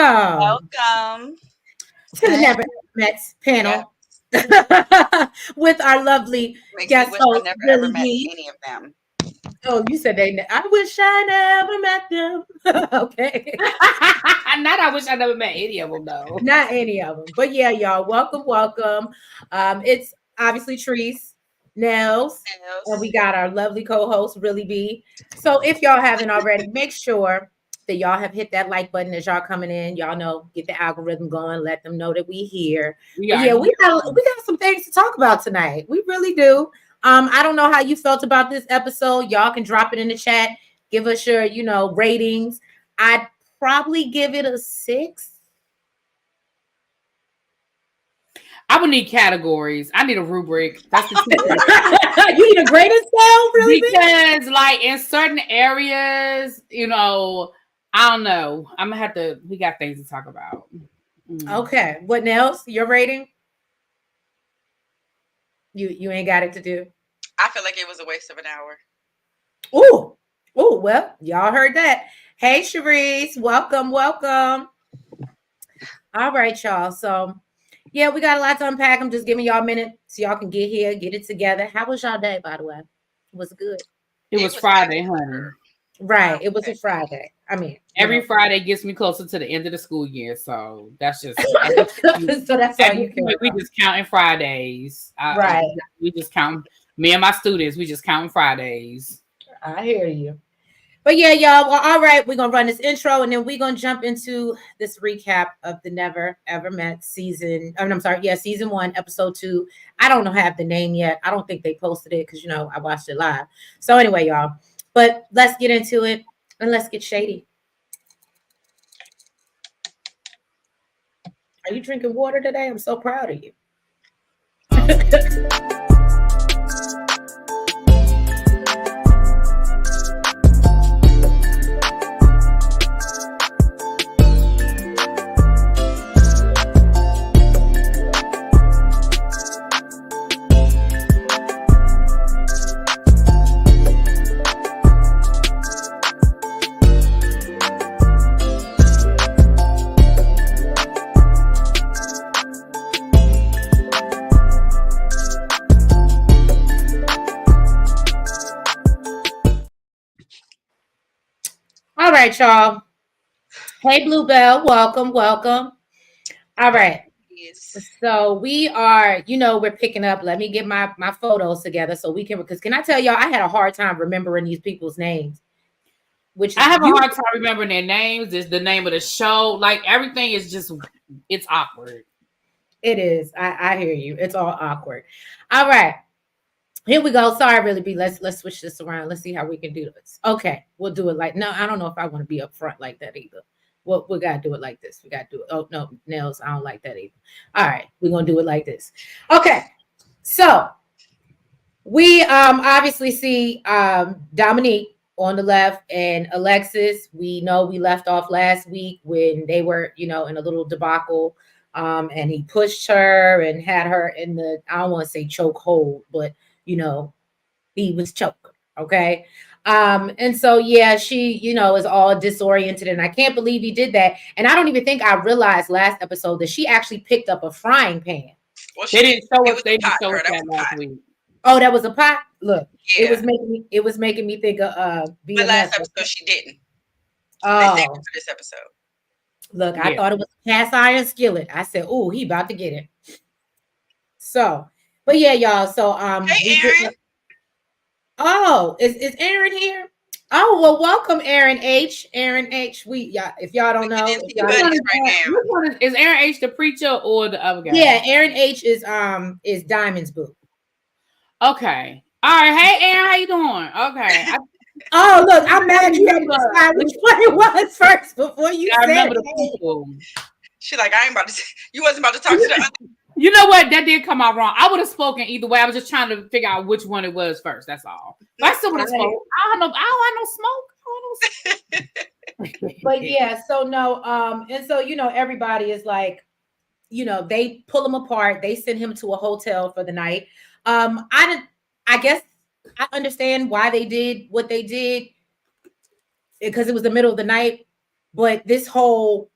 welcome. Welcome To the Never Met panel with our lovely Makes guest me wish I host, never ever Really met B. any of them. Oh, you said they. I wish I never met them. Okay. Not I wish I never met any of them though. Not any of them. But yeah, y'all, welcome. It's obviously Treese, Nels, and we got our lovely co-host, Really B. So if y'all haven't already, make sure that y'all have hit that like button as y'all coming in. Y'all know, get the algorithm going, let them know that we here. We got some things to talk about tonight. We really do. I don't know how you felt about this episode. Y'all can drop it in the chat. Give us your, ratings. I'd probably give it a 6. I would need categories. I need a rubric. That's the You need a grading scale, really? Because, like, in certain areas, I don't know. I'm gonna have to. We got things to talk about. Okay. What else? Your rating? You ain't got it to do. I feel like it was a waste of an hour. Oh, well, y'all heard that. Hey, Sharice, welcome. All right, y'all. So, yeah, we got a lot to unpack. I'm just giving y'all a minute so y'all can get here, get it together. How was y'all day, by the way? Was it good? It was Friday, honey. Right. It was a Friday. I mean, every Friday gets me closer to the end of the school year. So that's just so that's all you can. We just counting Fridays. Right. We just count me and my students, we just counting Fridays. I hear you. But yeah, y'all. Well, all right, we're gonna run this intro and then we're gonna jump into this recap of the Never Ever Met season. Season 1, episode 2. I don't have the name yet. I don't think they posted it because I watched it live. So anyway, y'all. But let's get into it and let's get shady. Are you drinking water today? I'm so proud of you. All right, y'all. Hey, Bluebell. Welcome. All right. So we are, we're picking up. Let me get my photos together so we can, because can I tell y'all, I had a hard time remembering these people's names. Which I have a hard time remembering their names. It's the name of the show. Like everything is just, it's awkward. It is. I hear you. It's all awkward. All right. Here we go. Sorry, Really B. Let's switch this around. Let's see how we can do this. Okay, we'll do it I don't know if I want to be up front like that either. Well, we gotta do it like this. We gotta do it. Oh no, Nails, I don't like that either. All right, we're gonna do it like this. Okay, so we obviously see Dominique on the left and Alexis. We know we left off last week when they were, in a little debacle. And he pushed her and had her in the, I don't want to say choke hold, but he was choking. Okay. And so, yeah, she, is all disoriented. And I can't believe he did that. And I don't even think I realized last episode that she actually picked up a frying pan. Well, they didn't show us that last week. Oh, that was a pot? Look, yeah. It was making me think of but last episode she didn't. Oh, they for this episode. Look, I thought it was a cast iron skillet. I said, "Oh, he about to get it." So, but yeah, y'all. So, hey, Aaron. Oh, is Aaron here? Oh, well, welcome, Aaron H. If y'all don't know, is Aaron H the preacher or the other guy? Yeah, Aaron H is Diamond's boo. Okay. All right. Hey, Aaron, how you doing? Okay. Oh, look, I'm mad you had to decide which one it was first before you said remember the people. She like, I ain't about to. You wasn't about to talk to the other. You know what? That did come out wrong. I would have spoken either way. I was just trying to figure out which one it was first. That's all. But I still would have spoken. I don't have no smoke. But yeah, so no, and so everybody is like, they pull him apart. They send him to a hotel for the night. I guess I understand why they did what they did because it was the middle of the night. But this whole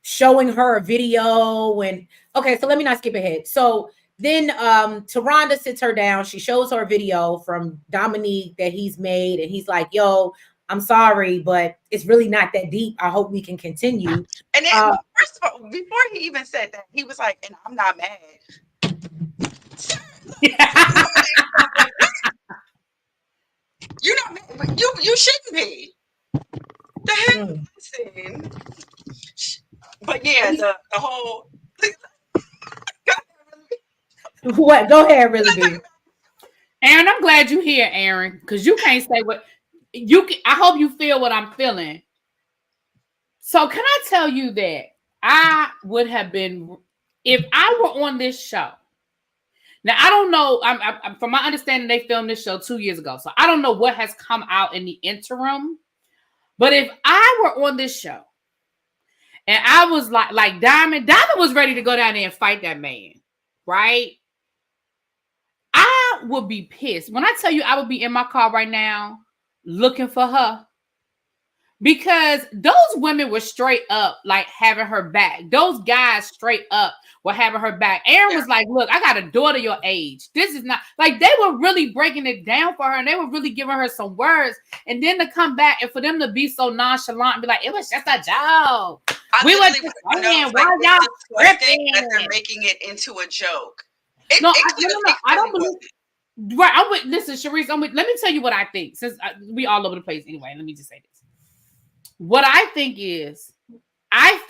showing her a video. And okay, so let me not skip ahead. So then Taronda sits her down. She shows her a video from Dominique that he's made, and he's like, yo, I'm sorry, but it's really not that deep. I hope we can continue. And then, first of all, before he even said that, he was like, and I'm not mad. You're not mad, but you shouldn't be. The heck? Listen. But yeah, the whole. What? Go ahead, really be. Aaron, I'm glad you're here, Aaron, because you can't say what you can. I hope you feel what I'm feeling. So can I tell you that I would have been, if I were on this show. Now, I don't know. I'm from my understanding, they filmed this show 2 years ago. So I don't know what has come out in the interim. But if I were on this show and I was like Diamond was ready to go down there and fight that man, right? I would be pissed. When I tell you I would be in my car right now looking for her. Because those women were straight up like having her back. Those guys straight up were having her back. Aaron was like, look, I got a daughter your age. This is not like they were really breaking it down for her and they were really giving her some words. And then to come back and for them to be so nonchalant and be like, it was just a joke. We were just saying, why y'all tripping? That they're making it into a joke. I don't believe it. Right. I'm with, listen, Sharice, let me tell you what I think. Since we all over the place anyway, let me just say this. What I think is, I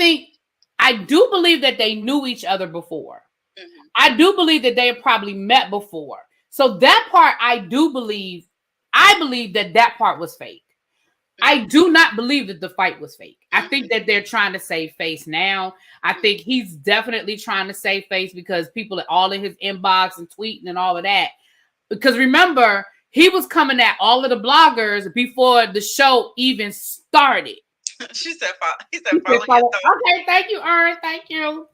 do believe that they knew each other before. Mm-hmm. I do believe that they had probably met before. So that part, I believe that part was fake. I do not believe that the fight was fake. I think that they're trying to save face now. I think he's definitely trying to save face because people are all in his inbox and tweeting and all of that. Because remember, he was coming at all of the bloggers before the show even started. He said, follow. Okay, thank you, Aaron. Thank you.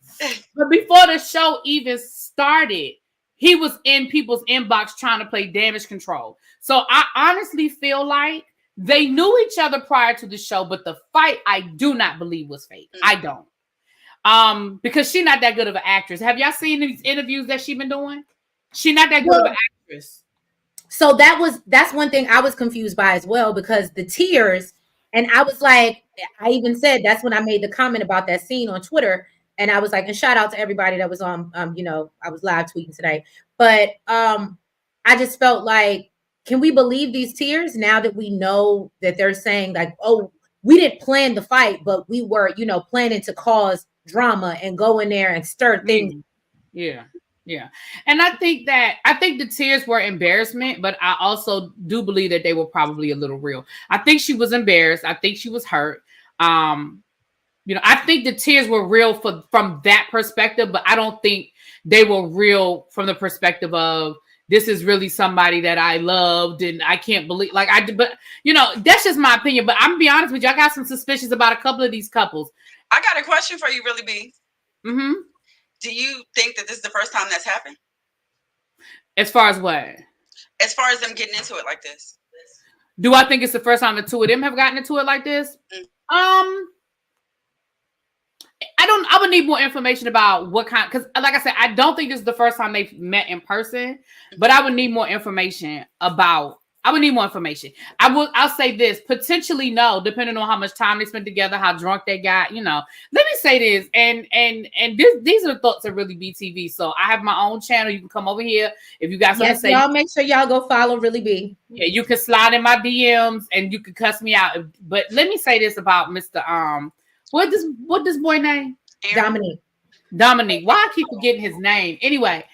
But before the show even started, he was in people's inbox trying to play damage control. So I honestly feel like they knew each other prior to the show, but the fight I do not believe was fake. Mm-hmm. I don't. Because she's not that good of an actress. Have y'all seen these interviews that she's been doing? She's not that good of an actress. So that's one thing I was confused by as well, because the tears, and I was like, I even said that's when I made the comment about that scene on Twitter, and I was like, and shout out to everybody that was on, I was live tweeting today, but I just felt like, can we believe these tears now that we know that they're saying like, oh, we didn't plan the fight, but we were, planning to cause drama and go in there and stir things. Yeah. Yeah. And I think the tears were embarrassment, but I also do believe that they were probably a little real. I think she was embarrassed. I think she was hurt. I think the tears were real from that perspective, but I don't think they were real from the perspective of this is really somebody that I loved and I can't believe that's just my opinion. But I'm gonna be honest with you, I got some suspicions about a couple of these couples. I got a question for you, really, B. Mm-hmm. Do you think that this is the first time that's happened? As far as what? As far as them getting into it like this. Do I think it's the first time the two of them have gotten into it like this? Mm-hmm. I would need more information about what kind, because like I said, I don't think this is the first time they've met in person, but I would need more information I'll say this, potentially no, depending on how much time they spent together, how drunk they got, Let me say this, and these are the thoughts of Really Be TV. So I have my own channel. You can come over here if you got something to say. Y'all make sure y'all go follow Really Be. Yeah, you can slide in my DMs and you can cuss me out. But let me say this about Mr. What this boy name? Dominique. Why I keep forgetting his name? Anyway,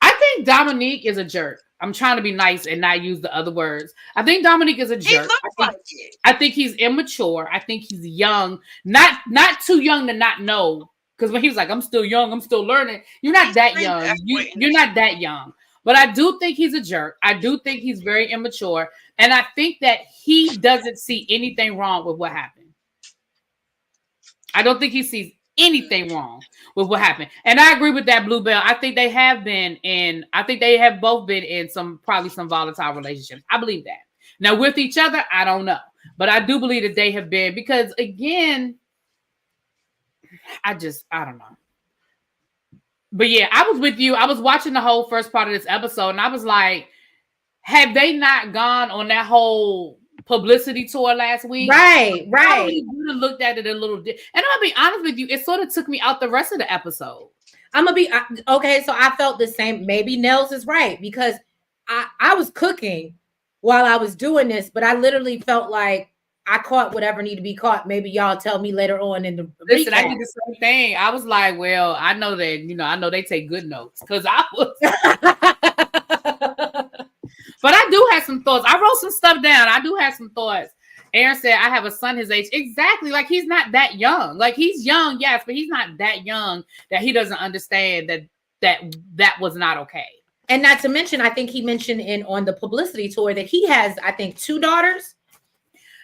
I think Dominique is a jerk. I'm trying to be nice and not use the other words. I think Dominique is a jerk. He looks like it. I think he's immature. I think he's young, not too young to not know. Because when he was like, "I'm still young, I'm still learning," you're not that young. You're not that young. But I do think he's a jerk. I do think he's very immature, and I think that he doesn't see anything wrong with what happened. I don't think he sees anything wrong with what happened. And I agree with that, Bluebell. I think they have both been in probably some volatile relationships. I believe that. Now with each other, I don't know. But I do believe that they have been, because again, I don't know. But yeah, I was with you. I was watching the whole first part of this episode, and I was like, have they not gone on that whole publicity tour last week? Right. Probably would have looked at it a little and I'm gonna be honest with you, it sort of took me out the rest of the episode. I'm gonna be okay. So I felt the same. Maybe Nels is right because I was cooking while I was doing this, but I literally felt like I caught whatever needed to be caught. Maybe y'all tell me later on in the listen. recap. I did the same thing. I was like, well, I know that I know they take good notes because I was. But I do have some thoughts. I wrote some stuff down. I do have some thoughts. Aaron said, I have a son his age. Exactly. Like, he's not that young. Like, he's young, yes, but he's not that young that he doesn't understand that was not okay. And not to mention, I think he mentioned on the publicity tour that he has, I think, 2 daughters.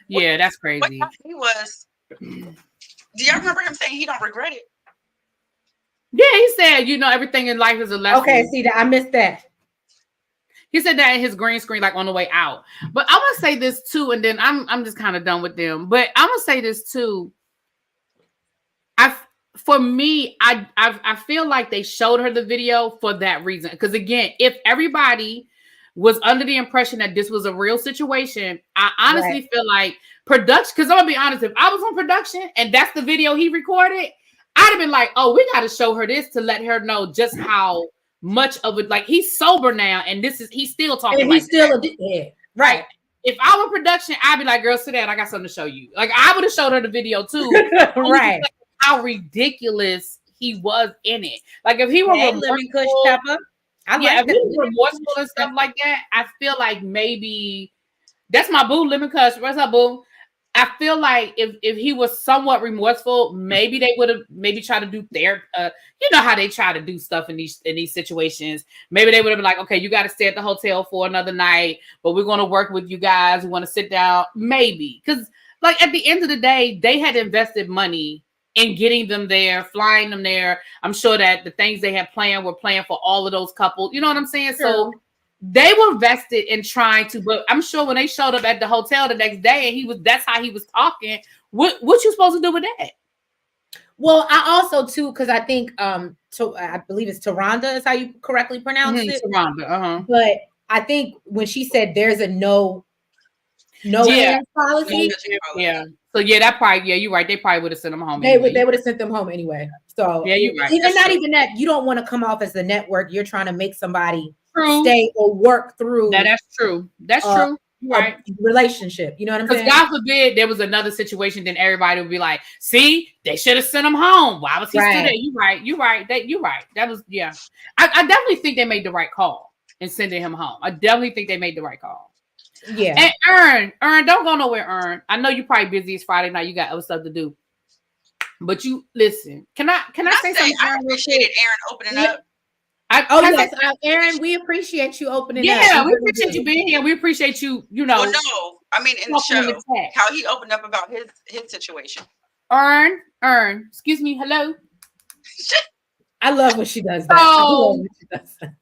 Yeah, that's crazy. What he was, do y'all remember him saying he don't regret it? Yeah, he said, everything in life is a lesson. Okay, see that I missed that. He said that in his green screen, like on the way out. But I'm gonna say this too, and then I'm just kind of done with them. But I'm gonna say this too. For me, I feel like they showed her the video for that reason. Because again, if everybody was under the impression that this was a real situation, I honestly feel like production. Because I'm gonna be honest, if I was on production and that's the video he recorded, I'd have been like, oh, we got to show her this to let her know just how much of it, like, he's sober now, and he's still talking. And he's still a dickhead. Right. If I were production, I'd be like, girl, sit down. I got something to show you. Like, I would have showed her the video too. Right. How ridiculous he was in it. Like, if he were remorseful, Pepper. if he was remorseful and stuff like that, I feel like maybe that's my boo, Lemon Kush. What's up, boo? I feel like if he was somewhat remorseful, maybe they would have tried to do their you know how they try to do stuff in these situations. Maybe they would have been like, okay, you got to stay at the hotel for another night, but we're going to work with you guys. We want to sit down, maybe, because like at the end of the day, they had invested money in getting them there, flying them there. I'm sure that the things they had planned were planned for all of those couples. You know what I'm saying? Sure. So they were vested in trying to, but I'm sure when they showed up at the hotel the next day and that's how he was talking, what you supposed to do with that? Well, I also too, because I think I believe it's Taronda is how you correctly pronounce it. Taronda, But I think when she said there's a no hands policy. Yeah. So that probably, you're right. They probably would have sent them home. They would have sent them home anyway. So yeah, you're right. Even not even that, you don't want to come off as the network. You're trying to make somebody stay or work through. That's true. That's true. Right. Relationship. You know what I'm saying? Because God forbid there was another situation, then everybody would be like, see, they should have sent him home. Why was he still there? You're right. You're right. That was, yeah. I definitely think they made the right call in sending him home. I definitely think they made the right call. Yeah. And Ern, don't go nowhere, Ern. I know you're probably busy. It's Friday night. You got other stuff to do. But you listen. Can I say something? I appreciated Aaron opening up. Aaron, we appreciate you opening up. Yeah, we appreciate you being here. We appreciate you. Well, no, I mean in the show, how he opened up about his situation. Ern, excuse me. Hello. I love when she does that.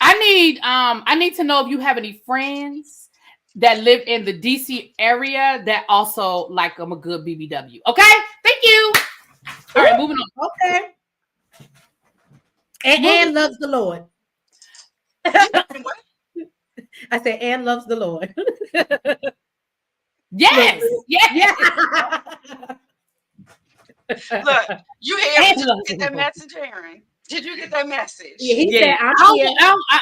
I need to know if you have any friends that live in the DC area that also like a good BBW. Okay, thank you. All right, moving on. Okay. And loves the Lord. What? I said, and loves the Lord. Yes. Look, you hear get that message, Aaron? Did you get that message? Yeah, he said,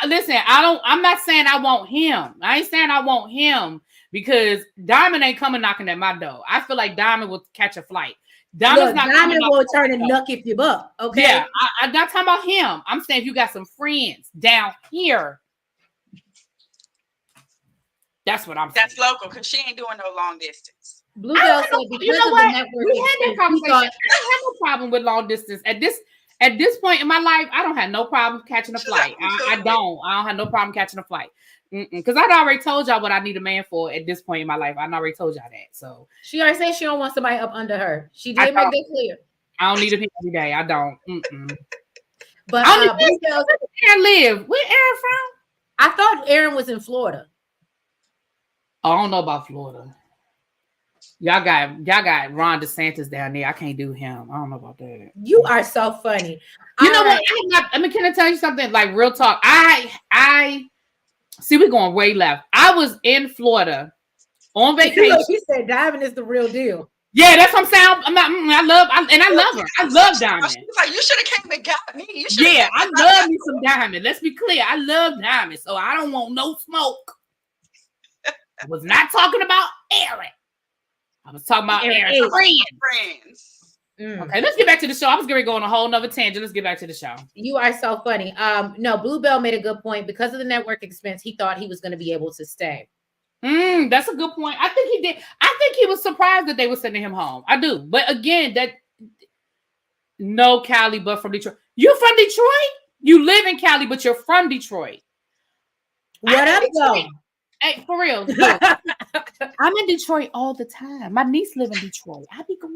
listen, I'm not saying I want him. I ain't saying I want him because Diamond ain't coming knocking at my door. I feel like Diamond will catch a flight. Diamond will turn and nuck if you buck. Okay. Yeah, I'm not talking about him. I'm saying if you got some friends down here. That's what I'm saying. That's local because she ain't doing no long distance. Bluebell said because you know of what? the network. We had that conversation. I don't have no problem with long distance. At this point in my life, I don't have no problem catching a flight. I don't have no problem catching a flight. Because I'd already told y'all what I need a man for at this point in my life. I already told y'all that. So she already said she don't want somebody up under her. She did make that clear. I don't need a people every day. I don't. But where Aaron live? Where Aaron from? I thought Aaron was in Florida. I don't know about Florida. Y'all got Ron DeSantis down there. I can't do him. I don't know about that. You are so funny. You know what? Can I tell you something? Like real talk. I see we're going way left. I was in Florida on vacation. He said Diamond is the real deal. Yeah, that's what I'm saying. I love her. I love Diamond. Like, you should have came and got me. I love me some Diamond. Let's be clear. I love Diamond, so I don't want no smoke. I was not talking about Aaron. I was talking about Aaron's friends. Okay, let's get back to the show. I was going to go on a whole nother tangent. Let's get back to the show. You are so funny. No, Bluebell made a good point. Because of the network expense, he thought he was going to be able to stay. That's a good point. I think he did. I think he was surprised that they were sending him home. I do. But again, no Cali, but from Detroit. You're from Detroit? You live in Cali, but you're from Detroit. What up, though? Hey, for real. Look, I'm in Detroit all the time. My niece lives in Detroit. I be going.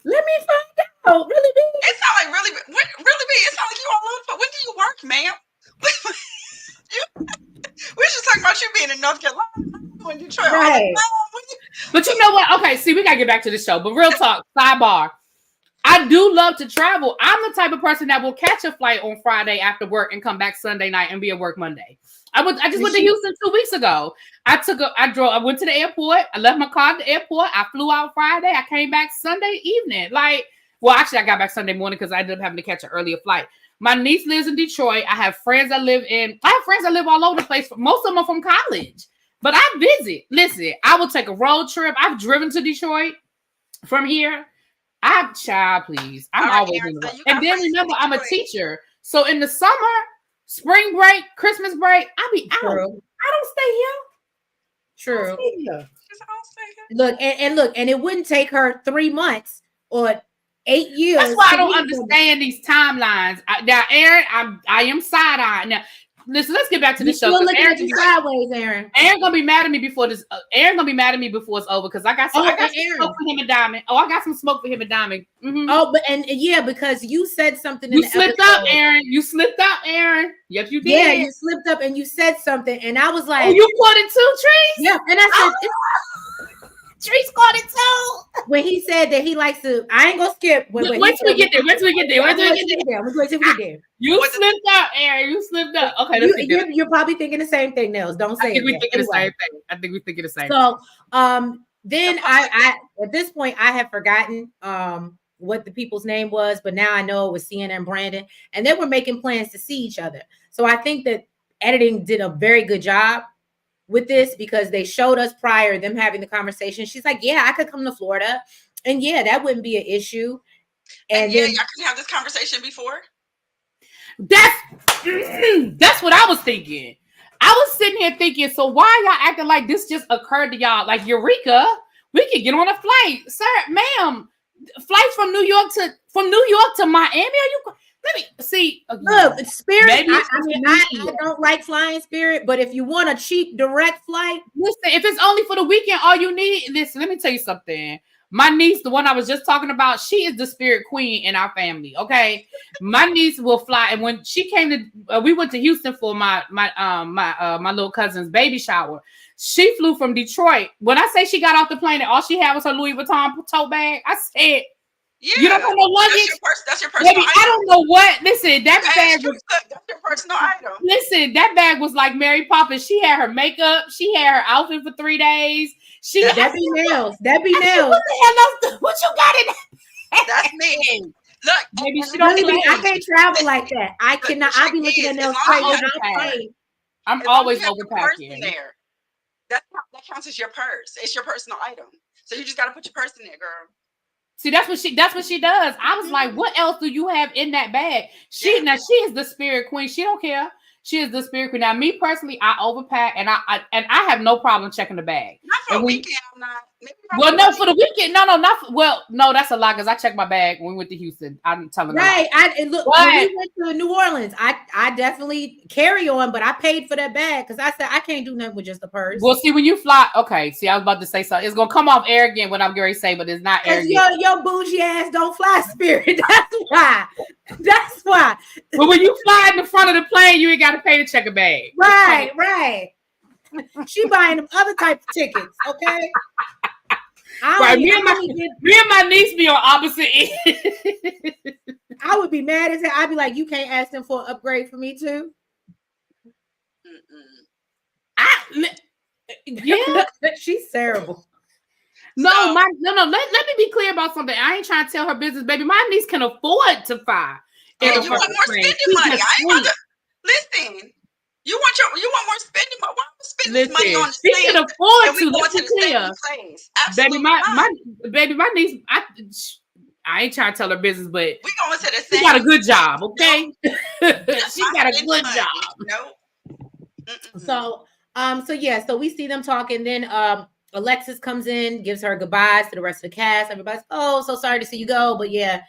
Let me find out. Really big. It's not like really big. It's not like you all over. When do you work, ma'am? We're just talking about you being in North Carolina, in Detroit. Right. But you know what? Okay, see, we gotta get back to the show. But real talk, sidebar. I do love to travel. I'm the type of person that will catch a flight on Friday after work and come back Sunday night and be at work Monday. I just went to Houston 2 weeks ago. I went to the airport. I left my car at the airport. I flew out Friday. I came back Sunday evening. Actually, I got back Sunday morning because I ended up having to catch an earlier flight. My niece lives in Detroit. I have friends that live all over the place. Most of them are from college. But I visit. Listen, I will take a road trip. I've driven to Detroit from here. Child, please. I'm always in the road. And then remember, I'm a teacher. So in the summer, spring break, Christmas break, I'll be out. True. I don't stay here. True. Stay here. Look, and it wouldn't take her 3 months or 8 years. That's why I don't understand these timelines. Now, Aaron, I am side-eyeing. Now, listen, let's get back to the show. Still looking at you sideways, Aaron. Aaron gonna be mad at me before this. Aaron gonna be mad at me before it's over because I got some smoke for him and Diamond. Oh, I got some smoke for him and Diamond. Mm-hmm. Oh, because you said something. You slipped up, Aaron. You slipped up, Aaron. Yes, you did. Yeah, you slipped up and you said something, and I was like, "Oh, you caught it too, Trees?" Yeah, and I said. Trees caught it too. When he said that he likes to, I ain't gonna skip. Wait till we get there. Wait till we get there. You slipped up, Aaron. You slipped up. Okay, you're probably thinking the same thing, Nels. Don't say it. I think we thinking the same. So, then I at this point I have forgotten what the people's name was, but now I know it was Sienna and Brandon, and they were making plans to see each other. So I think that editing did a very good job with this because they showed us prior them having the conversation. She's like, yeah, I could come to Florida. And yeah, that wouldn't be an issue. And yeah, y'all couldn't have this conversation before? That's what I was thinking. I was sitting here thinking, so why y'all acting like this just occurred to y'all? Like, Eureka, we could get on a flight. Sir, ma'am, flights from New York to Miami? Are you... Let me see. Look, Spirit. I don't like flying Spirit, but if you want a cheap direct flight, listen. If it's only for the weekend, all you need. Listen, let me tell you something. My niece, the one I was just talking about, she is the Spirit queen in our family. Okay, my niece will fly, and when she came to, we went to Houston for my little cousin's baby shower. She flew from Detroit. When I say she got off the plane and all she had was her Louis Vuitton tote bag, I said. Yeah, you don't have no luggage. That's your personal item. I don't know what. Listen, that bag was. That's your personal item. Listen, that bag was like Mary Poppins. She had her makeup. She had her outfit for 3 days. That be nails. That be nails. What the hell? What you got in that? That's me. Look, maybe she don't. I can't travel like that. I cannot. I be looking at nails straight. I'm always overpacking. There. That counts as your purse. It's your personal item. So you just got to put your purse in there, girl. See, that's what she does. I was like, what else do you have in that bag? She is the Spirit queen. She don't care. She is the Spirit queen. Now, me personally, I overpack and I have no problem checking the bag. Not for the weekend, I'm not. Well, no, for the weekend. No, that's a lie because I checked my bag when we went to Houston. I'm telling you. Right. When we went to New Orleans, I definitely carry on, but I paid for that bag because I said I can't do nothing with just the purse. Well, see, when you fly, okay. See, I was about to say something. It's gonna come off arrogant what I'm going to say, but it's not arrogant. Your bougie ass don't fly Spirit. That's why. But when you fly in the front of the plane, you ain't got to pay to check a bag. Right. She buying them other type of tickets, okay? Right, me and my niece be on opposite ends. I would be mad as hell. I'd be like, you can't ask them for an upgrade for me too. Yeah, she's terrible. No, no. Let me be clear about something. I ain't trying to tell her business, baby. My niece can afford to fly. You want more spending money? I ain't gonna listen. You want more spending money? Why am I spending money on the she same? can afford to. Let's be clear. Absolutely, baby, my niece. I ain't trying to tell her business, but we going to the same. She got a good job, okay? She got a good job. Nope. So we see them talking. Then Alexis comes in, gives her goodbyes to the rest of the cast. Everybody's, oh, so sorry to see you go, but yeah,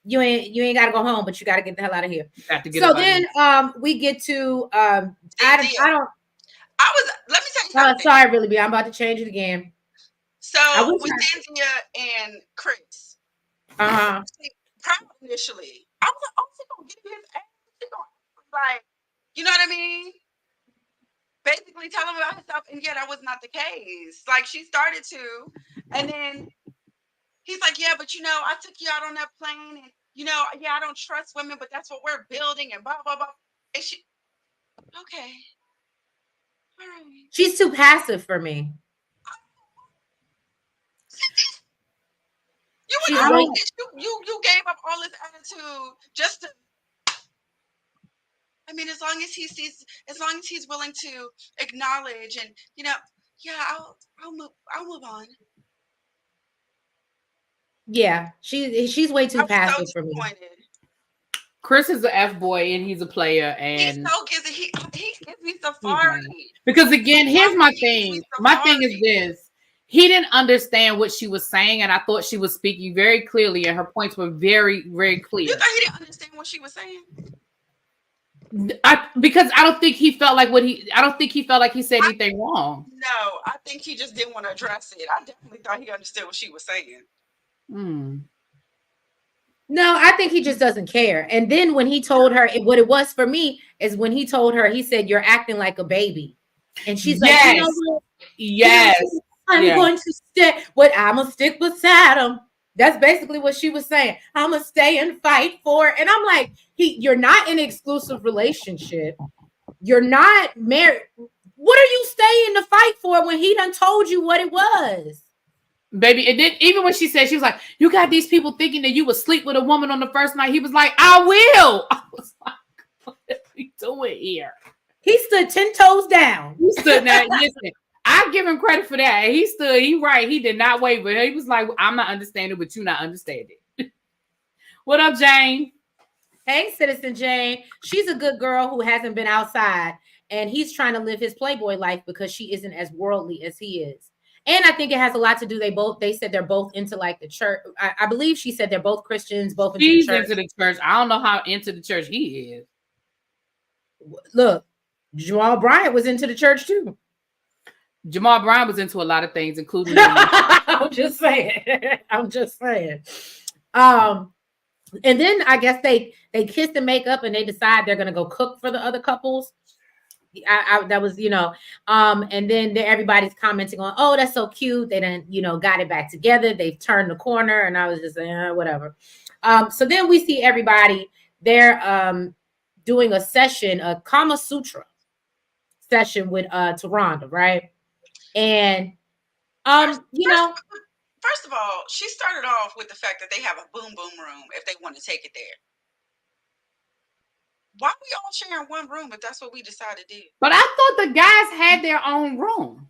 you ain't got to go home, but you got to get the hell out of here. So then we get to let me tell you something. Sorry, really, B. I'm about to change it again. So with Cynthia and Chris, proud initially, I was like, oh, she gonna get his ass. She gonna, like, you know what I mean? Basically tell him about himself, and yeah, that was not the case. Like, she started to, and then he's like, yeah, but I took you out on that plane, and yeah, I don't trust women, but that's what we're building, and blah blah blah. And she, okay, all right. She's too passive for me. You gave up all this attitude just to. I mean, as long as he's willing to acknowledge and yeah, I'll move on. Yeah, she's way too passive for me. Chris is an F boy and he's a player, and he gives me Safari. Because again, here's my thing. My thing is this. He didn't understand what she was saying, and I thought she was speaking very clearly, and her points were very, very clear. You thought he didn't understand what she was saying? Because I don't think he felt like he said anything wrong. No, I think he just didn't want to address it. I definitely thought he understood what she was saying. No, I think he just doesn't care. And then when he told her, what it was for me is when he told her, he said, "You're acting like a baby," and she's like, "Yes, yes, I'm going to stay. I'm gonna stick beside him." That's basically what she was saying. I'm gonna stay and fight for it. And I'm like, you're not in an exclusive relationship. You're not married. What are you staying to fight for when he done told you what it was? Baby, and then even when she said, she was like, you got these people thinking that you would sleep with a woman on the first night. He was like, I will. I was like, what are we doing here? He stood 10 toes down. He stood there. Listen, I give him credit for that. He right. He did not waver. He was like, I'm not understanding, but you not understanding. What up, Jane? Hey, Citizen Jane. She's a good girl who hasn't been outside, and he's trying to live his Playboy life because she isn't as worldly as he is. And I think it has a lot to do. They said they're both into like the church. I believe she said they're both Christians, both into the church. Into the church. I don't know how into the church he is. Look, Jamal Bryant was into the church too. Jamal Bryant was into a lot of things, including. I'm just saying. And then I guess they kiss and make up, and they decide they're gonna go cook for the other couples. That was, and then everybody's commenting on, oh, that's so cute. They didn't, got it back together. They've turned the corner, and I was just saying, whatever. So then we see everybody. They're doing a session, a Kamasutra session with Taronda, right? And first of all, she started off with the fact that they have a boom boom room if they want to take it there. Why we all sharing one room if that's what we decided to do? But I thought the guys had their own room.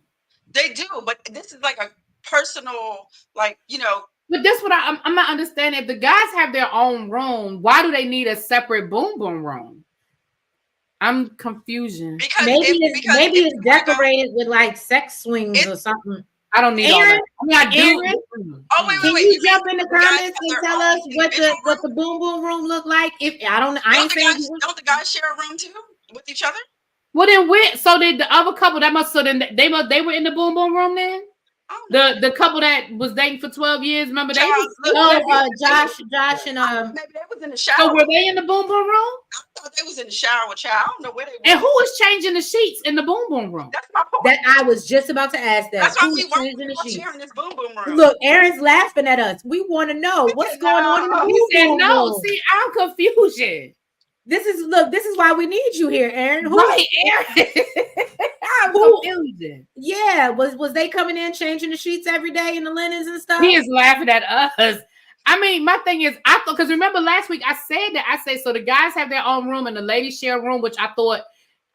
They do, but this is like a personal, like, But that's what I'm not understanding. If the guys have their own room, why do they need a separate boom boom room? I'm confused. Because maybe it's decorated with like sex swings or something. I don't need all that. I mean, I do. Oh, wait. Can you jump in the comments and tell us what the boom boom room look like? Don't the guys share a room too with each other? Well, then the other couple that must. So then they were in the boom boom room then. The couple that was dating for 12 years, remember they was Josh and maybe they was in the shower. So were they in the boom boom room? I thought they was in the shower with child. I don't know where they were. And who was changing the sheets in the boom boom room? That's my point. That I was just about to ask that. That's why we changing the sheets in this boom boom room. Look, Aaron's laughing at us. We want to know what's going on in the boom boom room. See, I'm confusion. This is why we need you here, Aaron. Right, Aaron. I'm confused. Yeah, was they coming in changing the sheets every day and the linens and stuff? He is laughing at us. I mean, my thing is, I thought, because remember last week I said so the guys have their own room and the ladies share a room, which I thought.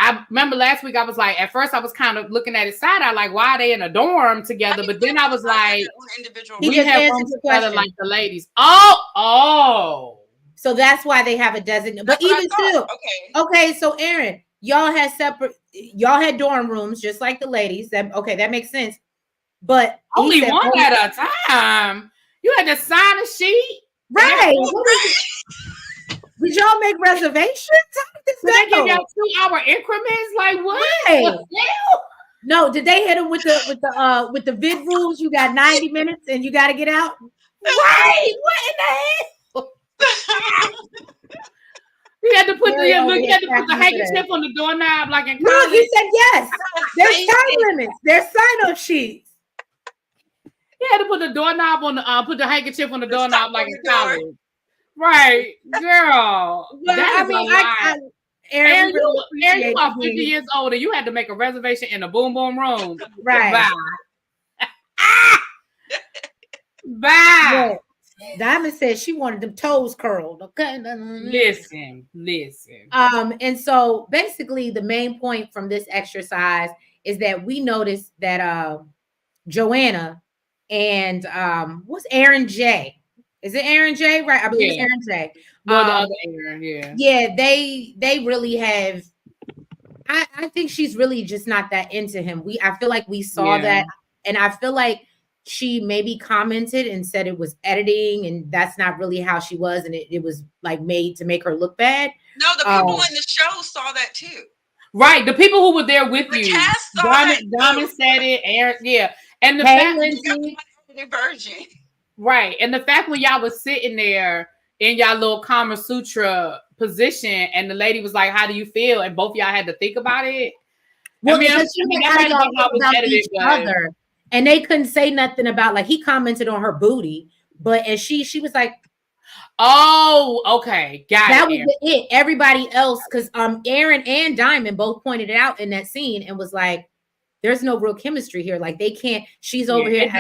I remember last week I was like, at first I was kind of looking at it side eye, like, why are they in a dorm together? But then I was like, we have rooms together like the ladies. Oh. So that's why they have a designated. But even still, okay. So Aaron, y'all had dorm rooms just like the ladies. That makes sense. But only one at a time. You had to sign a sheet, right? Did y'all make reservations? Did they give y'all 2-hour increments? Like what? Right. No, did they hit them with the vid rules? You got 90 minutes and you got to get out. Right? What in the hell? You had to put the handkerchief on the doorknob like in college. No, he said yes. There's time limits. There's sign-up sheets. You had to put the doorknob on put the handkerchief on the doorknob like in college. Right, girl. Yeah, Aaron, you are 50 years old and you had to make a reservation in a boom boom room. Right. Bye. Bye. Yeah. Diamond said she wanted them toes curled. Okay. Listen. And so basically the main point from this exercise is that we noticed that Joanna and what's Aaron J? Is it Aaron J? Right. I believe it's Aaron J. Well, the other Aaron, yeah. Yeah, they really have. I think she's really just not that into him. I feel like we saw that, and I feel like she maybe commented and said it was editing, and that's not really how she was, and it was like made to make her look bad. No, the people in the show saw that too. Right, the people who were there with you. Diamond said it, Aaron, and the fact the version. Right, and the fact when y'all was sitting there in y'all little Kamasutra position, and the lady was like, "How do you feel?" and both y'all had to think about it. Well, about each other. And they couldn't say nothing about, like, he commented on her booty, and she was like, "Oh, okay, got that was it." Everybody else, because Aaron and Diamond both pointed it out in that scene and was like, "There's no real chemistry here. Like, they can't." She's over here,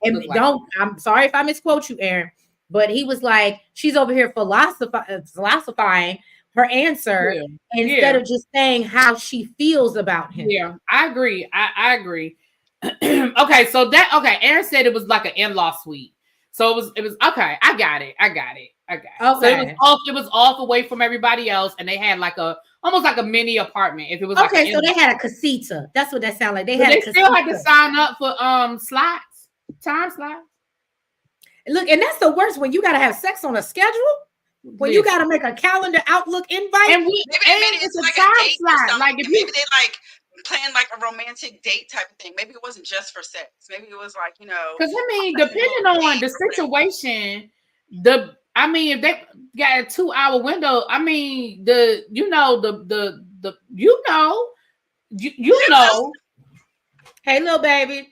I'm sorry if I misquote you, Aaron, but he was like, "She's over here philosophizing her answer instead of just saying how she feels about him." Yeah, I agree. I agree. Okay, Aaron said it was like an in-law suite. So it was okay. I got it. Okay. So it was off away from everybody else, and they had like almost like a mini apartment. If it was okay, so they had a casita. That's what that sounded like. They still had to sign up for time slots. Look, and that's the worst when you gotta have sex on a schedule. When you gotta make a calendar Outlook invite, and it's like a time slot. Like if maybe they like plan like a romantic date type of thing. Maybe it wasn't just for sex. Maybe it was like, because depending on the situation, if they got a 2-hour window, Hey, little baby.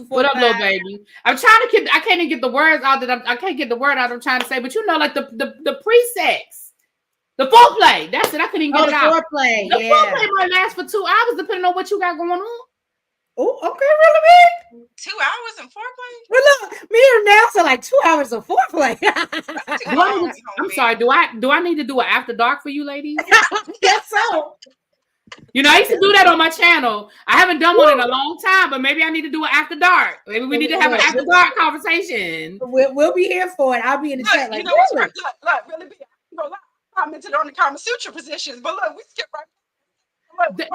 What up, little baby? I'm trying to get. I can't even get the words out I can't get the word out I'm trying to say. But like the pre-sex, the foreplay. That's it. I couldn't even get it out. Foreplay. The foreplay might last for 2 hours, depending on what you got going on. Oh, okay, really big. 2 hours of foreplay. Well, look, me and Nelson like 2 hours of foreplay. I'm sorry. Do I need to do an after dark for you, ladies? Yes, so. I used to do that on my channel. I haven't done one in a long time, but maybe I need to do it after dark. Maybe we need to have an after dark conversation. We'll be here for it. I'll be in the chat. Like, look, really big. I commented on the Kamasutra positions, but look, we skip right.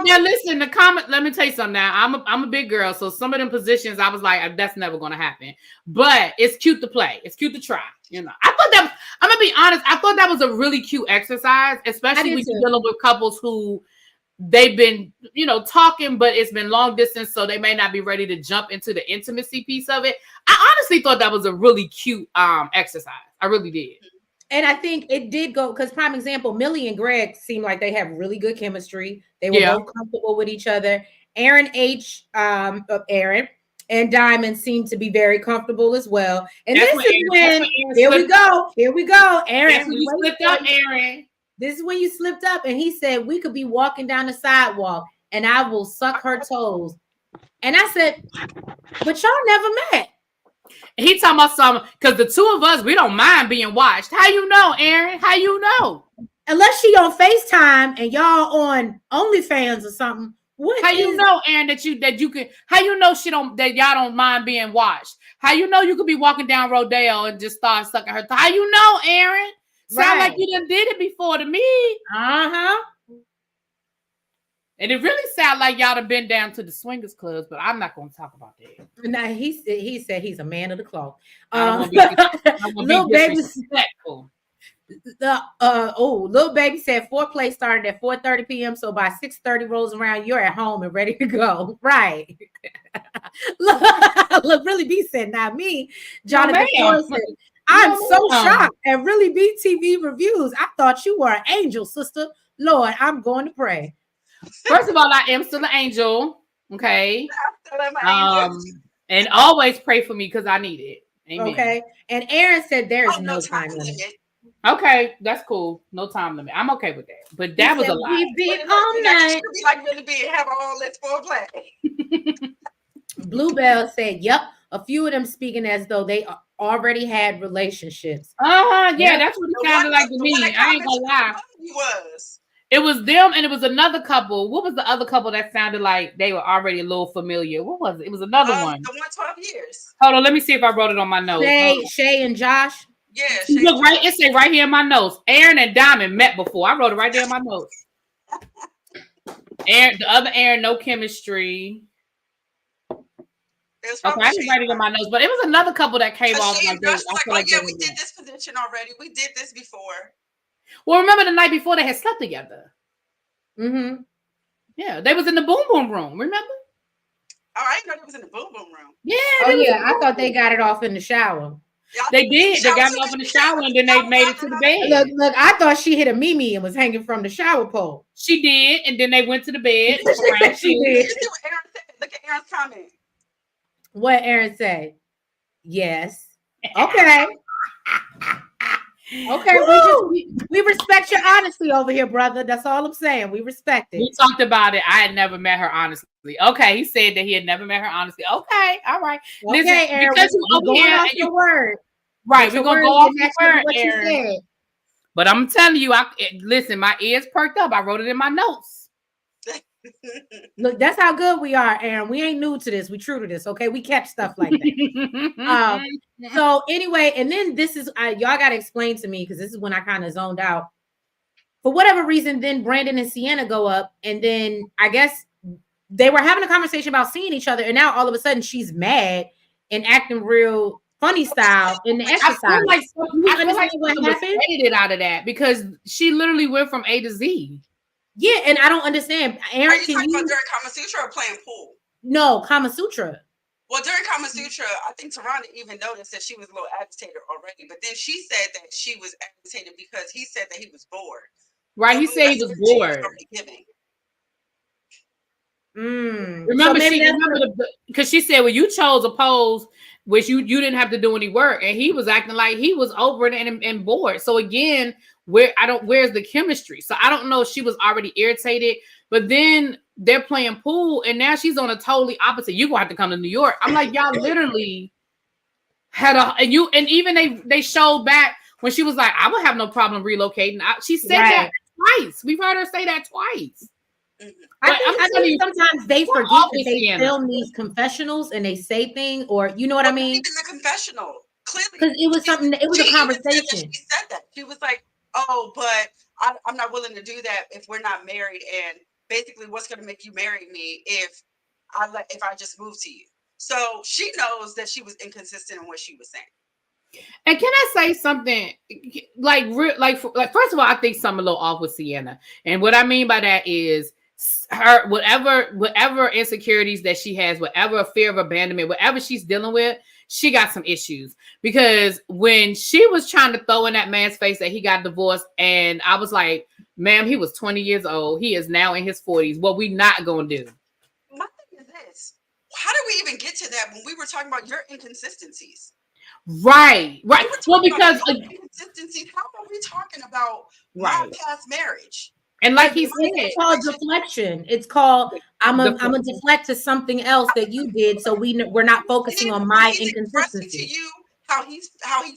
Now listen, the comment. Let me tell you something. Now I'm a big girl, so some of them positions I was like, that's never going to happen. But it's cute to play. It's cute to try. I thought that. I'm gonna be honest. I thought that was a really cute exercise, especially when you're dealing with couples who they've been, talking, but it's been long distance, so they may not be ready to jump into the intimacy piece of it. I honestly thought that was a really cute exercise. I really did. And I think it did go, because prime example, Millie and Greg seem like they have really good chemistry. They were both comfortable with each other. Aaron and Diamond seem to be very comfortable as well. And this is when, here we go. Aaron, you slipped up, Aaron. This is when you slipped up, and he said we could be walking down the sidewalk and I will suck her toes. And I said, but y'all never met. He talking about something, because the two of us, we don't mind being watched. How you know, Aaron? How you know? Unless she on FaceTime and y'all on OnlyFans or something. How you know, Aaron, that you can? How you know that y'all don't mind being watched? How you know you could be walking down Rodeo and just start sucking her? How you know, Aaron? Sound like you done did it before to me. And it really sounds like y'all have been down to the swingers clubs, but I'm not going to talk about that. No, he said he's a man of the cloth. Little baby disrespectful. Little baby said foreplay started at 4:30 p.m. So by 6:30 rolls around, you're at home and ready to go. Right. Look, Really B said, not me. Jonathan said, I'm so shocked at Really B TV reviews. I thought you were an angel, sister. Lord, I'm going to pray. First of all, I am still an angel. Okay. And always pray for me because I need it. Amen. Okay. And Aaron said there is no time limit. Okay, that's cool. No time limit. I'm okay with that. But that was a lot. We beat all night. Be like Really big, have all this foreplay. Bluebell said, "Yep." A few of them speaking as though they already had relationships. Yeah, that's what it sounded like to me. I ain't gonna lie. It was them, and it was another couple. What was the other couple that sounded like they were already a little familiar? What was it? It was another one. The 112 years. Hold on, let me see if I wrote it on my notes. Shay and Josh. Yeah. Look right. It said right here in my notes. Aaron and Diamond met before. I wrote it right there in my notes. Aaron, the other Aaron, no chemistry. Okay, I didn't write it in my notes, but it was another couple that came off like this. We did this position already. We did this before. Well, remember the night before they had slept together. Mm-hmm. Yeah, they was in the boom boom room. Remember? Oh, I didn't know they was in the boom boom room. Yeah. I thought they got it off in the shower. They did. They got it off in the shower, and then they made it to the bed. Look, I thought she hit a Mimi and was hanging from the shower pole. She did, and then they went to the bed. She did. Look at Aaron's comment. What Aaron said? Yes. Okay. Okay, we respect your honesty over here, brother. That's all I'm saying. We respect it. We talked about it. I had never met her honestly. Okay, he said that he had never met her honestly. Okay, all right. Okay, listen, Aaron, because we're going off your word. Right, we're gonna go off your word, Aaron. But I'm telling you, listen, my ears perked up. I wrote it in my notes. Look, that's how good we are, Aaron. We ain't new to this. We true to this. Okay, we catch stuff like that. So anyway, and then this is y'all got to explain to me, because this is when I kind of zoned out. For whatever reason, then Brandon and Sienna go up, and then I guess they were having a conversation about seeing each other, and now all of a sudden she's mad and acting real funny style in the exercise. I feel like what happened? Edited out of that, because she literally went from A to Z. Yeah, and I don't understand. Aaron, are you talking about during Kamasutra or playing pool? No, Kamasutra. Well, during Kamasutra, I think Tarana even noticed that she was a little agitated already. But then she said that she was agitated because he said that he was bored. Right, so he said he was bored. Remember, because she said, well, you chose a pose which you didn't have to do any work, and he was acting like he was over it and bored. So again, where's the chemistry? So I don't know if she was already irritated, but then they're playing pool, and now she's on a totally opposite. You're gonna have to come to New York. I'm like, y'all literally had and even they showed back when she was like, I would have no problem relocating. She said that twice. We've heard her say that twice. I think sometimes they forget that they film these confessionals and they say things, or you know what I mean? Even the confessional, clearly, because it was something. It was a conversation. She said that. She was like, "Oh, but I'm not willing to do that if we're not married." And basically, what's going to make you marry me if I just move to you? So she knows that she was inconsistent in what she was saying. And can I say something? Like first of all, I think something a little off with Sienna, and what I mean by that is her whatever insecurities that she has, whatever fear of abandonment, whatever she's dealing with, she got some issues. Because when she was trying to throw in that man's face that he got divorced, and I was like, ma'am, he was 20 years old. He is now in his 40s. What we not gonna do? My thing is this: how did we even get to that when we were talking about your inconsistencies? Right. Well, because inconsistencies. How are we talking about my past marriage? And like he said, it's called deflection. It's called I'm a deflect to something else that you did, so we're not focusing on my inconsistency. To you, how he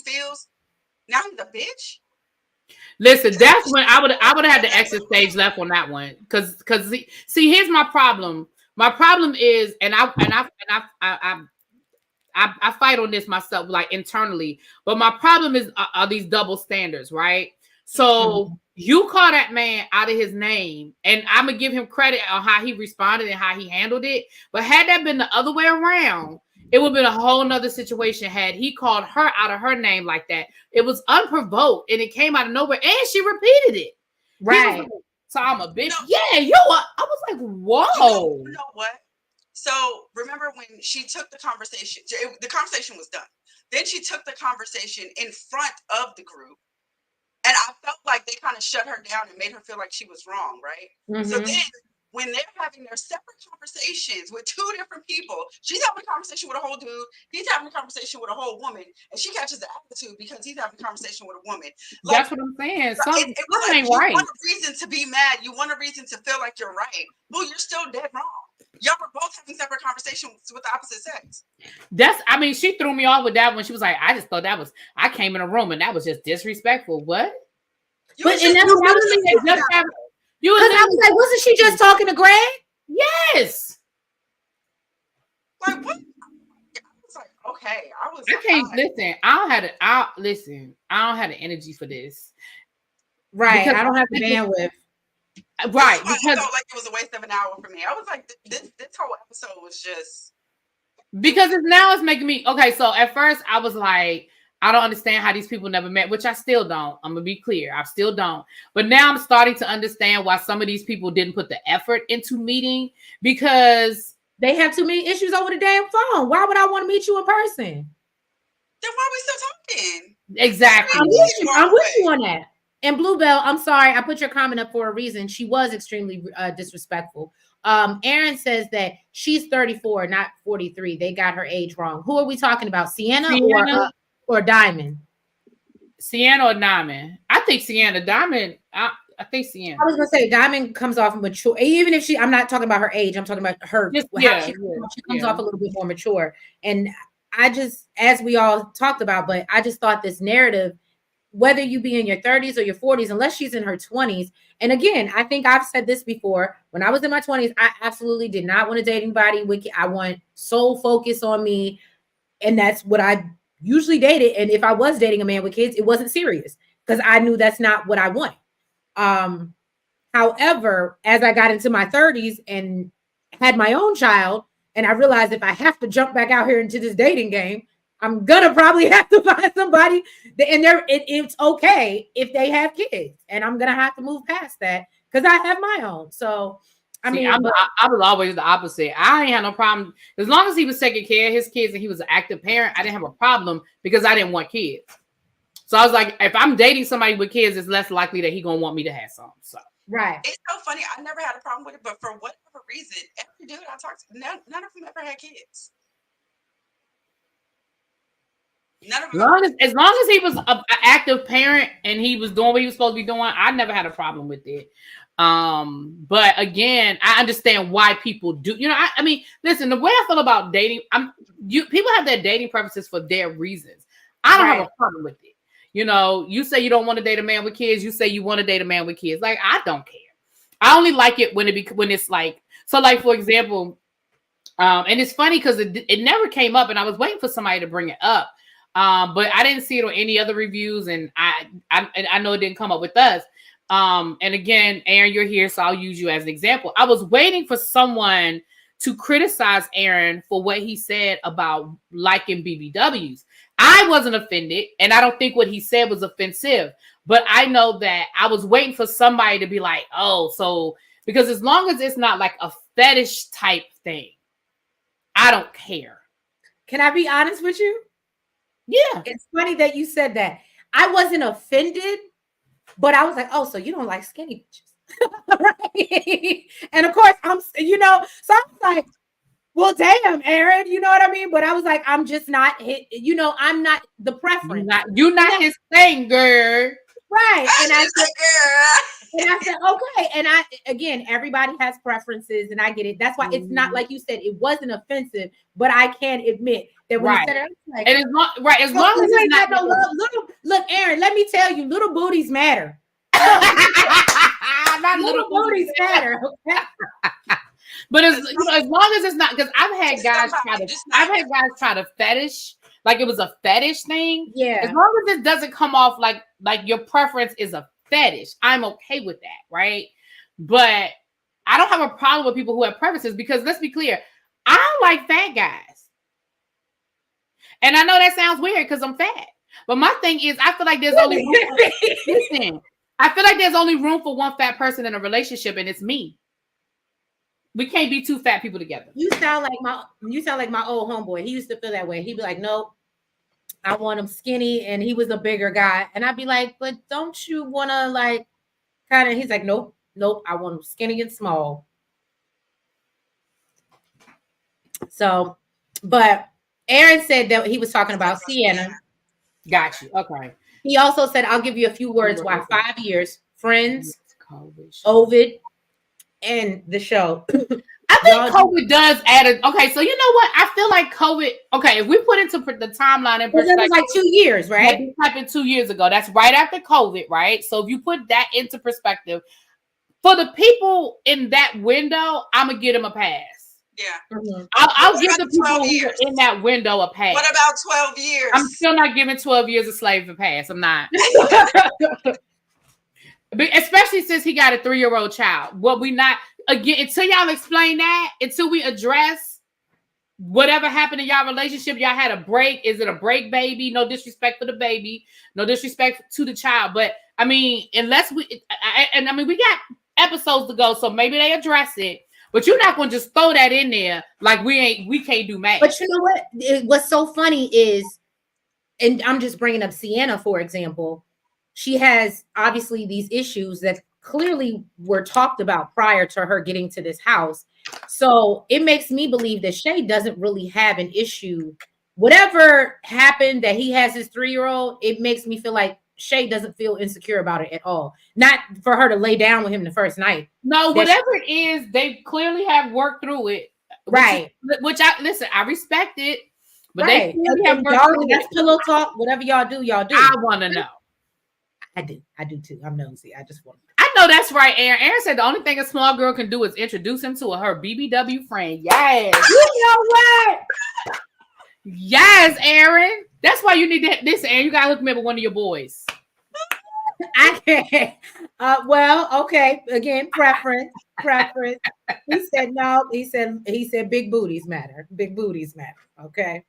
feels. Now he's a bitch. Listen, that's when I would have had the exit stage left on that one, because see, here's my problem. My problem is, and I fight on this myself, like internally, but my problem is are these double standards, right? So you call that man out of his name, and I'm gonna give him credit on how he responded and how he handled it. But had that been the other way around, it would have been a whole nother situation. Had he called her out of her name like that, it was unprovoked and it came out of nowhere, and she repeated it. Right. Like, so I'm a bitch. No. Yeah, you are. I was like, whoa. You know what? So remember when she took the conversation was done. Then she took the conversation in front of the group. And I felt like they kind of shut her down and made her feel like she was wrong, right? So then when they're having their separate conversations with two different people, she's having a conversation with a whole dude, he's having a conversation with a whole woman, and she catches the attitude because he's having a conversation with a woman. Like, that's what I'm saying. Something ain't right. You want a reason to be mad. You want a reason to feel like you're right. Well, you're still dead wrong. Y'all were both having separate conversations with the opposite sex. She threw me off with that when she was like, I just thought I came in a room and that was just disrespectful. What? But and that's what I was like, I was like, wasn't she just talking to Greg? Yes. Like what? I was like, okay. I can't listen. I don't have the energy for this. Right. Because I don't have the bandwidth. Right. Because I felt like it was a waste of an hour for me. I was like, this whole episode was just because it's making me okay. So at first I was like, I don't understand how these people never met, which I still don't. I'm gonna be clear, I still don't. But now I'm starting to understand why some of these people didn't put the effort into meeting, because they have too many issues over the damn phone. Why would I want to meet you in person? Then why are we still talking? Exactly. I'm with you on that. And Bluebell, I'm sorry, I put your comment up for a reason. She was extremely disrespectful. Aaron says that she's 34, not 43. They got her age wrong. Who are we talking about? Sienna? Or Diamond? Sienna or Diamond? I think Sienna. Diamond, I think Sienna. I was gonna say Diamond comes off mature. Even if I'm not talking about her age, I'm talking about her. She comes off a little bit more mature. And I just, as we all talked about, but I just thought this narrative, whether you be in your 30s or your 40s, unless she's in her 20s. And again, I think I've said this before. When I was in my 20s, I absolutely did not want to date anybody with. I want sole focus on me. And that's what I usually dated. And if I was dating a man with kids, it wasn't serious because I knew that's not what I wanted. However, as I got into my 30s and had my own child, and I realized if I have to jump back out here into this dating game, I'm gonna probably have to find somebody and it's okay if they have kids, and I'm gonna have to move past that because I have my own. So I was always the opposite. I ain't had no problem as long as he was taking care of his kids and he was an active parent. I didn't have a problem because I didn't want kids. So I was like, if I'm dating somebody with kids, it's less likely that he gonna want me to have some. So right. It's so funny. I never had a problem with it, but for whatever reason, every dude I talked to, none of them ever had kids. As long as he was an active parent and he was doing what he was supposed to be doing, I never had a problem with it. But again, I understand why people do. You know, I mean, listen, the way I feel about dating, people have their dating preferences for their reasons. I don't have a problem with it. You know, you say you don't want to date a man with kids. You say you want to date a man with kids. Like, I don't care. I only like it when it's like, so like, for example, and it's funny because it never came up and I was waiting for somebody to bring it up. But I didn't see it on any other reviews, and I know it didn't come up with us. And again, Aaron, you're here, so I'll use you as an example. I was waiting for someone to criticize Aaron for what he said about liking BBWs. I wasn't offended, and I don't think what he said was offensive. But I know that I was waiting for somebody to be like, oh, so Because as long as it's not like a fetish type thing, I don't care. Can I be honest with you? Yeah. It's funny that you said that. I wasn't offended, but I was like, oh, so you don't like skinny bitches. Right? And of course, so I was like, well, damn, Aaron, you know what I mean? But I was like, I'm just not, I'm not the preference. You're not his thing, girl. Right. And I said, okay. And again, everybody has preferences and I get it. That's why it's not like you said, it wasn't offensive, but I can admit that when you said it, I was like, and as long as it's not no look, Aaron, let me tell you, little booties matter. Not little booties matter. Okay? But as long as it's not, because I've had guys try to fetish, like it was a fetish thing. Yeah. As long as it doesn't come off like your preference is a fetish, I'm okay with that, right? But I don't have a problem with people who have preferences, because let's be clear, I don't like fat guys. And I know that sounds weird because I'm fat. But my thing is, I feel like there's only room for one fat person in a relationship, and it's me. We can't be two fat people together. You sound like my old homeboy. He used to feel that way. He'd be like, nope, I want him skinny, and he was a bigger guy. And I'd be like, but don't you want to like kind of? He's like, nope, I want him skinny and small. So, but Aaron said that he was talking about Sienna. Got you. Okay. He also said, I'll give you a few words. Why 5 years, Friends, Ovid, and the show. I think COVID does add okay, so you know what? I feel like COVID, okay, if we put into the timeline in perspective. It was like 2 years, right? This happened 2 years ago. That's right after COVID, right? So if you put that into perspective, for the people in that window, I'm going to give them a pass. Yeah. Mm-hmm. I'll give the people who are in that window a pass. What about 12 years? I'm still not giving 12 years a slave a pass. I'm not. Especially since he got a 3-year-old child. What we not, again, until y'all explain that, until we address whatever happened in y'all relationship, y'all had a break. Is it a break, baby? No disrespect for the baby. No disrespect to the child. But, I mean, unless we got episodes to go, so maybe they address it. But you're not going to just throw that in there like we can't do math. But you know what? What's so funny is, and I'm just bringing up Sienna, for example, she has obviously these issues that clearly were talked about prior to her getting to this house. So it makes me believe that Shay doesn't really have an issue. Whatever happened that he has his 3-year-old, it makes me feel like Shay doesn't feel insecure about it at all. Not for her to lay down with him the first night. No, whatever it is, they clearly have worked through it. Right. Which I respect it. But right. They clearly have worked through that's pillow talk. Whatever y'all do, y'all do. I want to know. I do too. I'm nosy. I just want to. I know that's right, Aaron. Aaron said the only thing a small girl can do is introduce him to her BBW friend. Yes. You know what? Yes, Aaron. That's why you need this, Aaron. You gotta hook me up with one of your boys. I can't. Well, okay. Again, preference. He said no. He said big booties matter. Big booties matter. Okay.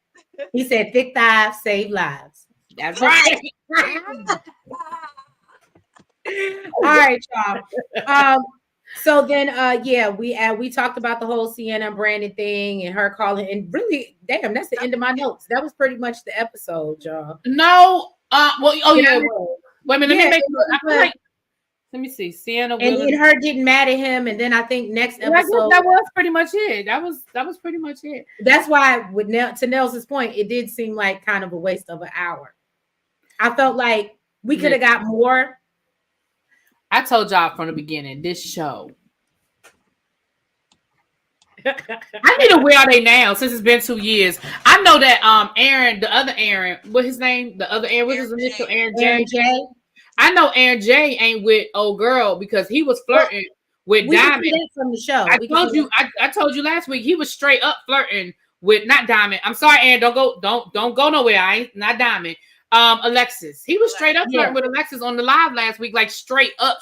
He said thick thighs save lives. That's right. All right, y'all. So then we talked about the whole Sienna and Brandon thing and her calling, and really, damn, that's the end of my notes. That was pretty much the episode, y'all. No, wait a minute, let me see. Sienna and then her getting mad at him, and then I think next episode that was pretty much it. That was pretty much it. That's why, to Nelson's point, it did seem like kind of a waste of an hour. I felt like we could have got more. I told y'all from the beginning, this show. I need to where are they now since it's been 2 years. I know that Aaron, the other Aaron, what's his name? The other Aaron, what's his initial? Aaron J. I know Aaron J ain't with old girl because he was flirting with Diamond from the show. I told you last week he was straight up flirting with not Diamond. I'm sorry, Aaron, don't go nowhere. I ain't not Diamond. Alexis. He was straight up flirting with Alexis on the live last week, like straight up,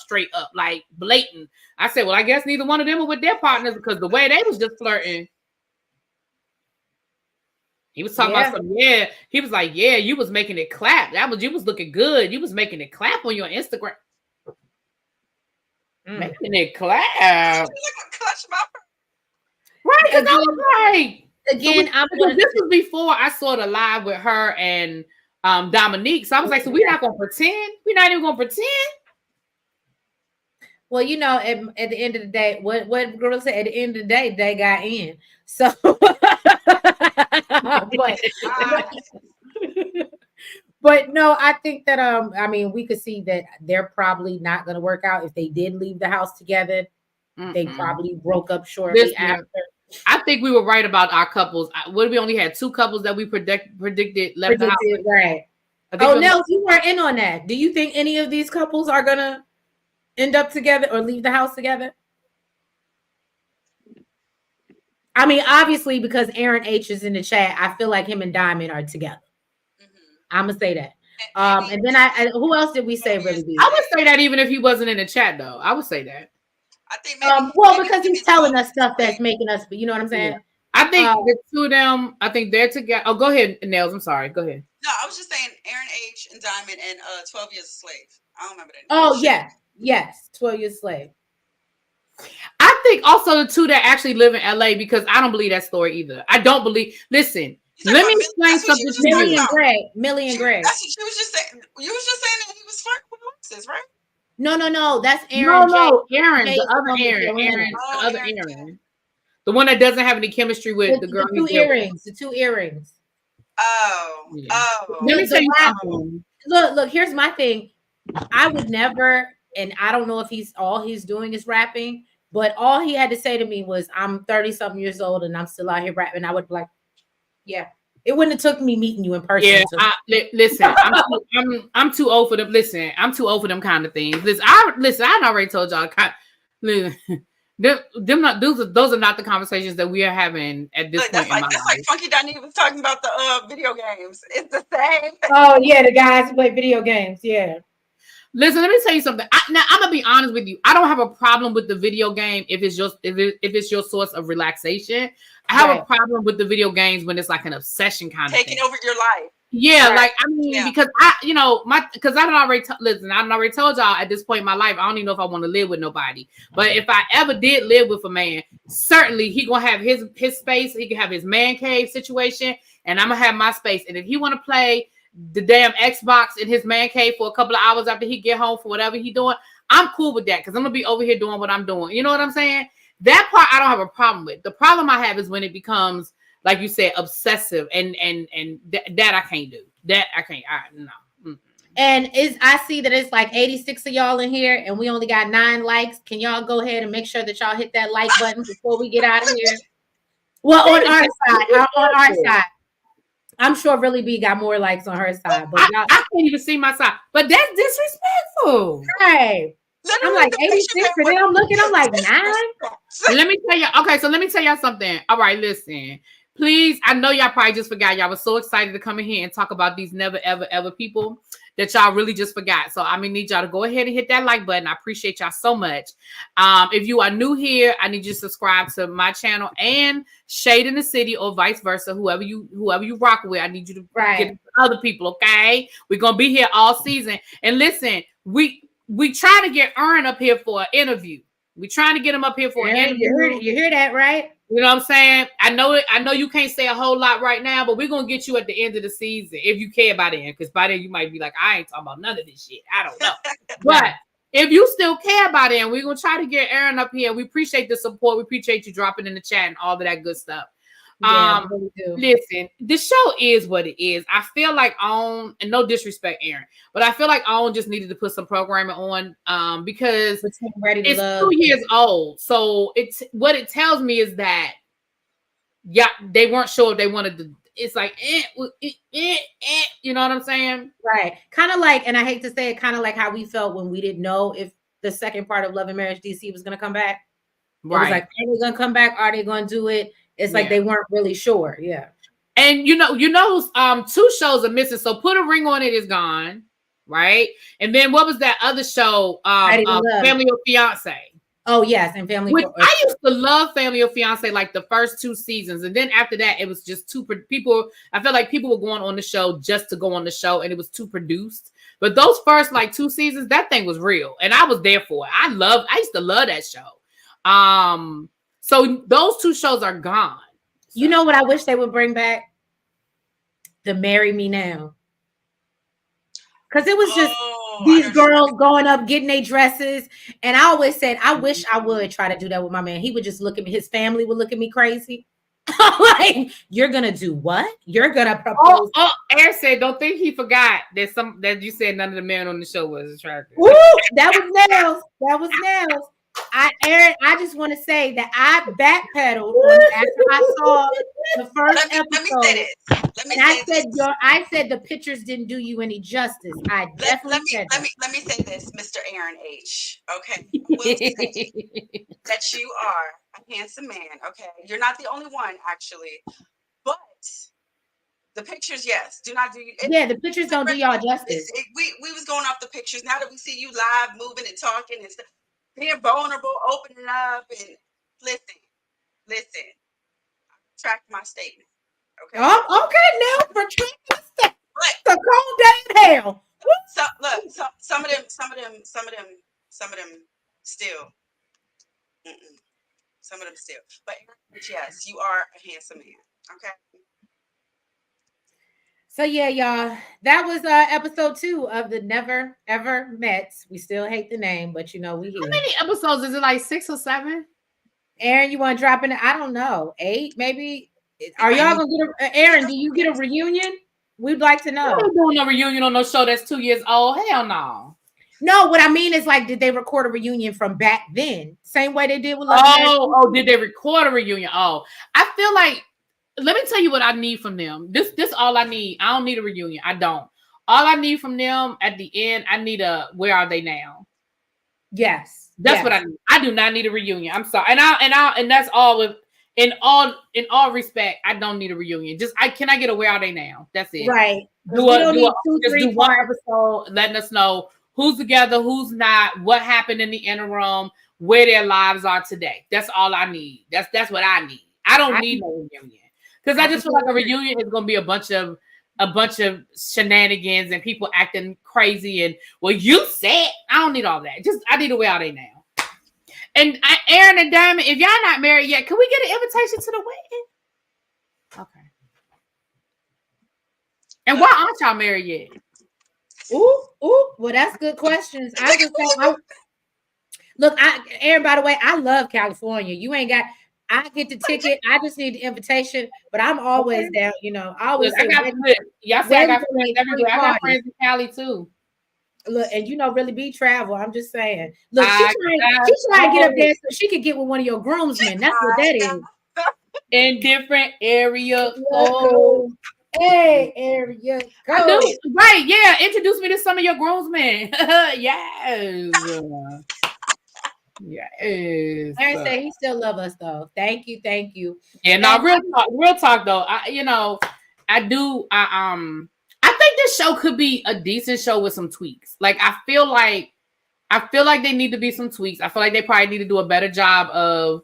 like blatant. I said, well, I guess neither one of them were with their partners because the way they was just flirting. He was talking about some, he was like, you was making it clap. You was looking good. You was making it clap on your Instagram. Making it clap. Right, because I was like, again, this was before I saw the live with her and Dominique. So I was like, so we're not gonna pretend. We're not even gonna pretend. Well, you know, at the end of the day, what girl said, at the end of the day, they got in. So, but no, I think that I mean, we could see that they're probably not going to work out. If they did leave the house together, they probably broke up shortly after. I think we were right about our couples. What, we only had 2 couples that we predicted left the house. Right. Oh no, you weren't in on that. Do you think any of these couples are gonna end up together or leave the house together? I mean, obviously, because Aaron H is in the chat, I feel like him and Diamond are together. I'm gonna say that. And then I who else did we say really be? I would say that even if he wasn't in the chat, though. I would say that. I think well, because he's telling us stuff that's making us, you know what I'm saying? Yeah. I think the 2 of them, I think they're together. Oh, go ahead, Nels. I'm sorry. Go ahead. No, I was just saying Aaron H and Diamond and 12 Years a Slave. I don't remember that. Oh, yes. 12 Years a Slave. I think also the 2 that actually live in LA, because I don't believe that story either. I don't believe. Listen, let me explain something to you. Millie and Greg. That's what she was just saying. You was just saying that he was flirting with Alexis, right? No. That's Aaron. No, Aaron, the other Aaron, the other Aaron. The one that doesn't have any chemistry with the girl. The 2 earrings. The 2 earrings. Oh. Let me tell you something. Look, here's my thing. I would never, and I don't know if all he's doing is rapping, but all he had to say to me was, I'm 30-something years old and I'm still out here rapping. I would be like, yeah. It wouldn't have took me meeting you in person. Yeah, listen, I'm too old for them. Listen, I'm too old for them kind of things. I already told y'all. Those are not the conversations that we are having at this point in my life. That's like Funky Donnie was talking about the video games. It's the same. Oh yeah, the guys who play video games. Yeah. Listen, let me tell you something. Now I'm gonna be honest with you. I don't have a problem with the video game if it's your source of relaxation. I have a problem with the video games when it's like an obsession kind of taking over your life. Yeah, like I mean, because I done already I already told y'all at this point in my life, I don't even know if I want to live with nobody. But if I ever did live with a man, certainly he gonna have his space. He can have his man cave situation, and I'm gonna have my space. And if he want to play the damn Xbox in his man cave for a couple of hours after he get home for whatever he doing, I'm cool with that because I'm gonna be over here doing what I'm doing. You know what I'm saying? That part I don't have a problem with. The problem I have is when it becomes, like you said, obsessive, and that I can't do. That I can't. No. Mm-hmm. And I see that it's like 86 of y'all in here, and we only got 9 likes. Can y'all go ahead and make sure that y'all hit that like button before we get out of here? Well, on our side. I'm sure Really B got more likes on her side, but I can't even see my side. But that's disrespectful. Right. I'm like 86, and then I'm looking, I'm like 9. Let me tell you. Okay, so let me tell y'all something. All right, listen. Please, I know y'all probably just forgot. Y'all was so excited to come in here and talk about these never, ever, ever people that y'all really just forgot. So I'm gonna need y'all to go ahead and hit that like button. I appreciate y'all so much. If you are new here, I need you to subscribe to my channel and Shadeinthecity, or vice versa. Whoever you rock with, I need you to get other people. Okay, we're gonna be here all season. And listen, we trying to get Ern up here for an interview. We trying to get him up here for an interview. You hear that, right? You know what I'm saying? I know you can't say a whole lot right now, but we're gonna get you at the end of the season if you care by then, because by then you might be like, I ain't talking about none of this shit. I don't know. But if you still care about it, we're gonna try to get Aaron up here. We appreciate the support. We appreciate you dropping in the chat and all of that good stuff. Yeah, really do. Listen, the show is what it is. I feel like and no disrespect, Aaron, but I feel like OWN just needed to put some programming on because it's 2 years old. So what it tells me is that they weren't sure if they wanted to. It's like you know what I'm saying? Right. Kind of like, and I hate to say it, kind of like how we felt when we didn't know if the second part of Love and Marriage DC was gonna come back. Right. It was like, are they gonna come back? Are they gonna do it? It's like they weren't really sure. Yeah. And you know, 2 shows are missing. So Put a Ring on It is gone, right? And then what was that other show? Family or Fiance. Oh yes, and Family. I used to love Family or Fiance like the first 2 seasons, and then after that, it was just too people. I felt like people were going on the show just to go on the show, and it was too produced. But those first like 2 seasons, that thing was real, and I was there for it. I used to love that show. So those 2 shows are gone. So. You know what I wish they would bring back? The Marry Me Now. Because it was just these girls going up, getting their dresses. And I always said, I wish I would try to do that with my man. He would just look at me. His family would look at me crazy. Like, you're going to do what? You're going to propose. Aaron said, don't think he forgot that you said none of the men on the show was attractive. Ooh, that was nails. That was nails. Aaron, I just want to say that I backpedaled after I saw the first episode. I said the pictures didn't do you any justice. I definitely said that. Let me say this, Mr. Aaron H. Okay, will say that you are a handsome man. Okay, you're not the only one actually, but the pictures, yes, do not do you. Yeah, the pictures don't do y'all justice. We was going off the pictures. Now that we see you live, moving and talking and stuff, being vulnerable, opening up, and listen. Retract my statement. Okay. Okay, now retract my statement. The cold day in hell. So look, some of them still. Some of them still. But yes, you are a handsome man. Okay. So yeah, y'all, that was episode 2 of the Never Ever Mets. We still hate the name, but you know we here. How many episodes is it? Like 6 or 7? Aaron, you want to drop in? I don't know, 8 maybe. Are y'all gonna get Aaron? Do you get a reunion? We'd like to know. We're not doing no reunion on no show that's 2 years old. Hell no. No, what I mean is like, did they record a reunion from back then? Same way they did with did they record a reunion? Oh, I feel like, let me tell you what I need from them. This all I need. I don't need a reunion. I don't. All I need from them at the end, I need a where are they now? Yes. That's what I need. I do not need a reunion. I'm sorry. And that's all with in all respect, I don't need a reunion. Can I get a where are they now? That's it. Right. Do one episode letting us know who's together, who's not, what happened in the interim, where their lives are today. That's all I need. That's what I need. I don't need no reunion. Because I just feel like a reunion is gonna be a bunch of shenanigans and people acting crazy and you said I don't need all that. I need a where are they now. And Aaron and Diamond, if y'all not married yet, can we get an invitation to the wedding? Okay. And why aren't y'all married yet? Ooh. Well, that's good questions. I just think, Aaron, by the way, I love California. You ain't got, I get the ticket. I just need the invitation, but I'm always down, you know. I always say, y'all say I got friends everywhere. I got friends in Cali too. Look, and you know, really be travel. I'm just saying. Look, she's trying to get up there so she could get with one of your groomsmen. That's what that is. In different area code. Hey, area code. Right, yeah. Introduce me to some of your groomsmen. Yes. Yes. Aaron said he still love us though. Thank you. Yeah, no, real talk though. I think this show could be a decent show with some tweaks. Like I feel like they need to be some tweaks. I feel like they probably need to do a better job of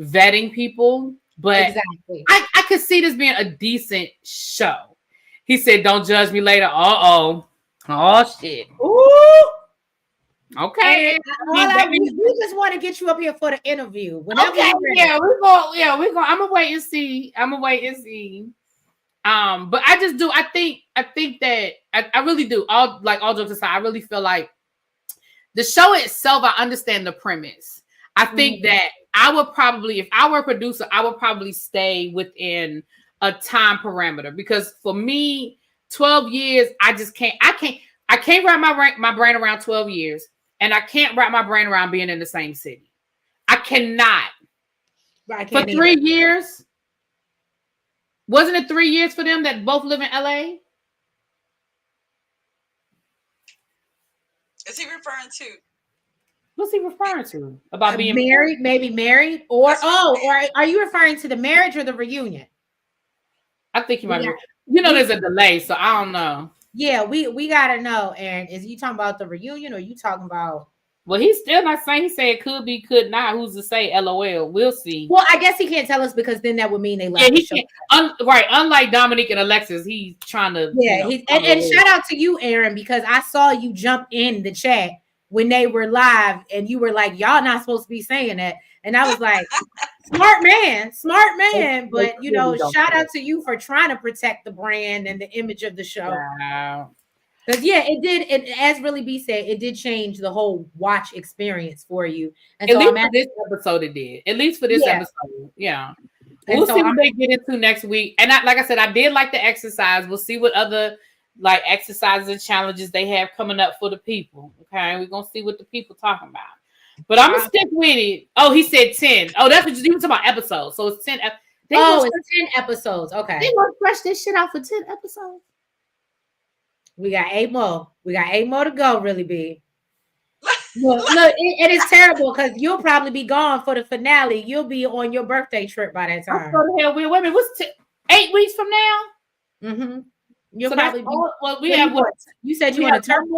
vetting people. But exactly. I could see this being a decent show. He said, "Don't judge me later." Oh shit. Ooh. Okay. We just want to get you up here for the interview. Okay. Yeah, we're going. I'm gonna wait and see. But I just do. I think that I really do. All jokes aside, I really feel like the show itself. I understand the premise. I think that I would probably, if I were a producer, I would probably stay within a time parameter because for me, 12 years, I can't wrap my brain around 12 years, and I can't wrap my brain around being in the same city. I cannot. For 3 years. Wasn't it 3 years for them that both live in LA? Is he referring to? What's he referring to? About being married, maybe married, or are you referring to the marriage or the reunion? I think you might be. There's a delay, so I don't know. Yeah, we gotta know. Aaron, is you talking about the reunion or you talking about Well, he's still not saying. He said could be, could not. Who's to say? LOL. We'll see. Well, I guess he can't tell us because then that would mean they left Yeah, the he show. can't. Right. Unlike Dominique and Alexis, he's trying to. Yeah, and shout out to you, Aaron, because I saw you jump in the chat when they were live, and you were like, "Y'all not supposed to be saying that," and I was like, "Smart man." But you know, shout out to you for trying to protect the brand and the image of the show. Wow. Because yeah, it did. It, as Really B said, it did change the whole watch experience for you. And at so least for this episode, it did. At least for this episode, yeah. We'll see what they get into next week. And like I said, I did like the exercise. We'll see what other like exercises and challenges they have coming up for the people. Okay, we're gonna see what the people talking about. But I'm gonna stick with it. Oh, he said 10. Oh, that's what you were talking about episodes. So it's 10. It's 10 episodes. Okay, they gonna fresh this shit out for 10 episodes. We got 8 more. We got 8 more to go, Really B. Look, it is terrible because you'll probably be gone for the finale. You'll be on your birthday trip by that time. What the hell? Wait a minute. What's 8 weeks from now? Mm-hmm. You'll so probably be. Well, we have what? You said you want to turn.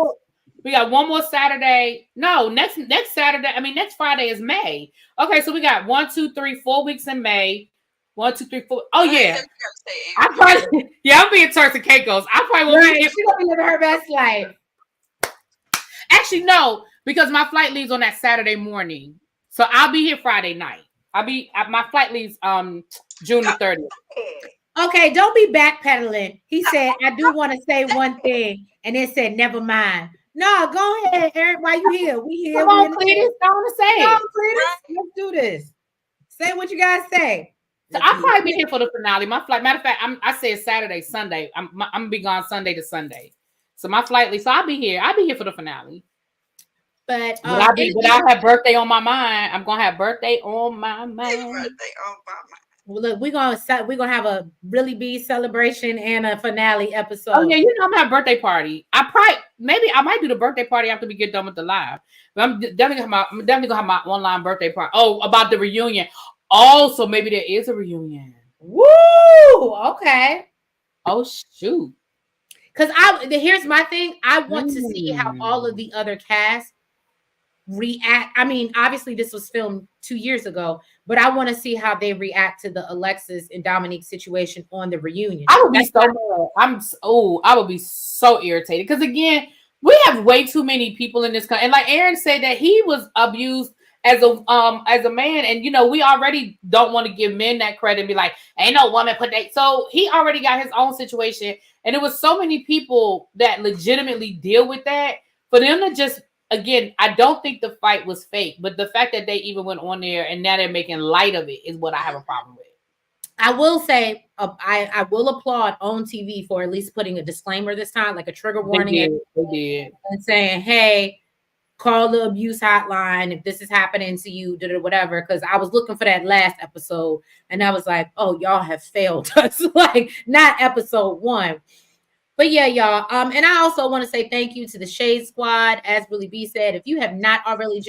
We got one more Saturday. No, next Saturday. I mean, next Friday is May. Okay, so we got 1, 2, 3, 4 weeks in May. 1, 2, 3, 4. Oh yeah. I'm probably I'm being Turks and Caicos. I probably won't be. She's gonna be living her best life. Actually, no, because my flight leaves on that Saturday morning. So I'll be here Friday night. My flight leaves June the 30th. Okay, don't be backpedaling. He said, I do want to say one thing, and then said, never mind. No, go ahead, Eric. Why you here? We here. Come on, Cletus. I want to say it. Let's do this. Say what you guys say. So I'll probably be here for the finale. My flight, matter of fact, I said Saturday, Sunday. I'm gonna be gone Sunday to Sunday. So my flight leaves. So I'll be here. I'll be here for the finale. But I have birthday on my mind. I'm gonna have birthday on my mind. Well, look, we're gonna have a Really B celebration and a finale episode. Oh yeah, you know I'm gonna have a birthday party. I might do the birthday party after we get done with the live. But I'm definitely gonna have my online birthday party. Oh, about the reunion. Also, maybe there is a reunion. Woo! Okay. Oh shoot. Because here's my thing. I want to see how all of the other cast react. I mean, obviously this was filmed 2 years ago, but I want to see how they react to the Alexis and Dominique situation on the reunion. I would be I would be so irritated because again, we have way too many people in this country. And like Aaron said that he was abused as a man, and you know we already don't want to give men that credit and be like, ain't no woman put that. So he already got his own situation, and it was so many people that legitimately deal with that. For them to just again, I don't think the fight was fake, but the fact that they even went on there and now they're making light of it is what I have a problem with. I will say, I will applaud OWN TV for at least putting a disclaimer this time, like a trigger warning, they did. And saying, hey, call the abuse hotline if this is happening to you, whatever. Because I was looking for that last episode, and I was like, oh, y'all have failed us, like not episode 1. But yeah, y'all. And I also want to say thank you to the Shade Squad. As Really B said, if you have not already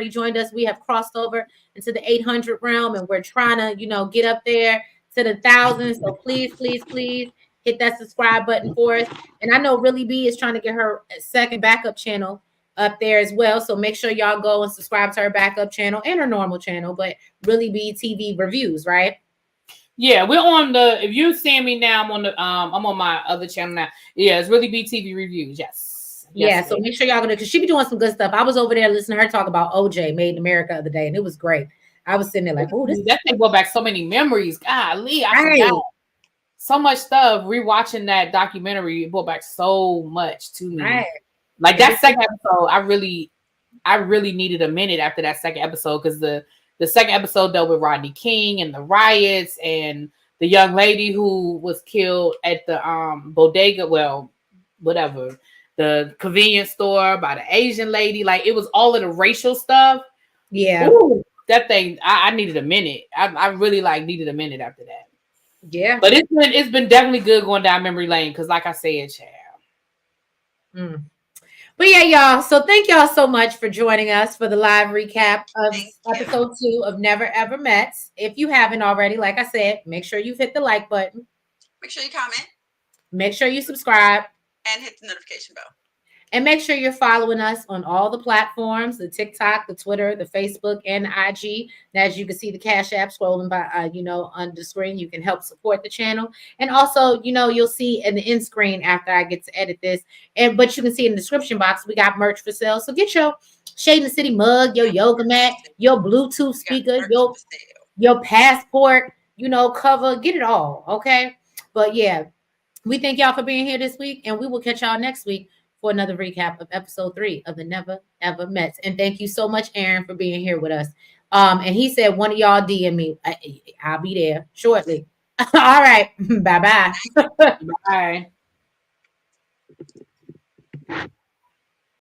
joined us, we have crossed over into the 800 realm, and we're trying to, get up there to the thousands. So please, please, please hit that subscribe button for us. And I know Really B is trying to get her second backup channel up there as well. So make sure y'all go and subscribe to her backup channel and her normal channel, but Really B TV reviews, right? Yeah, we're on if you're seeing me now, I'm on my other channel now. Yeah, it's Really B TV reviews. Yes. Yeah, so make sure y'all go because she be doing some good stuff. I was over there listening to her talk about OJ Made in America the other day, and it was great. I was sitting there like, oh, that thing brought back so many memories. Golly, I forgot so much stuff. Rewatching that documentary, it brought back so much to me. Right. Like that second episode, I really needed a minute after that second episode because the second episode dealt with Rodney King and the riots and the young lady who was killed at the bodega, the convenience store by the Asian lady. Like it was all of the racial stuff. Yeah. Ooh, that thing, I needed a minute. I really needed a minute after that. Yeah. But it's been definitely good going down memory lane because like I said, child. But yeah, y'all. So thank y'all so much for joining us for the live recap of episode 2 of Never Ever Met. If you haven't already, like I said, make sure you've hit the like button. Make sure you comment. Make sure you subscribe. And hit the notification bell. And make sure you're following us on all the platforms, the TikTok, the Twitter, the Facebook, and the IG. And as you can see the Cash App scrolling by, on the screen, you can help support the channel. And also, you'll see in the end screen after I get to edit this. But you can see in the description box, we got merch for sale. So get your Shade in the City mug, your yoga mat, your Bluetooth speaker, your passport, cover, get it all. Okay. But yeah, we thank y'all for being here this week, and we will catch y'all next week for another recap of episode 3 of the Never Ever Mets. And thank you so much, Aaron, for being here with us. And he said one of y'all DM me. I'll be there shortly. All right. Bye-bye. Bye.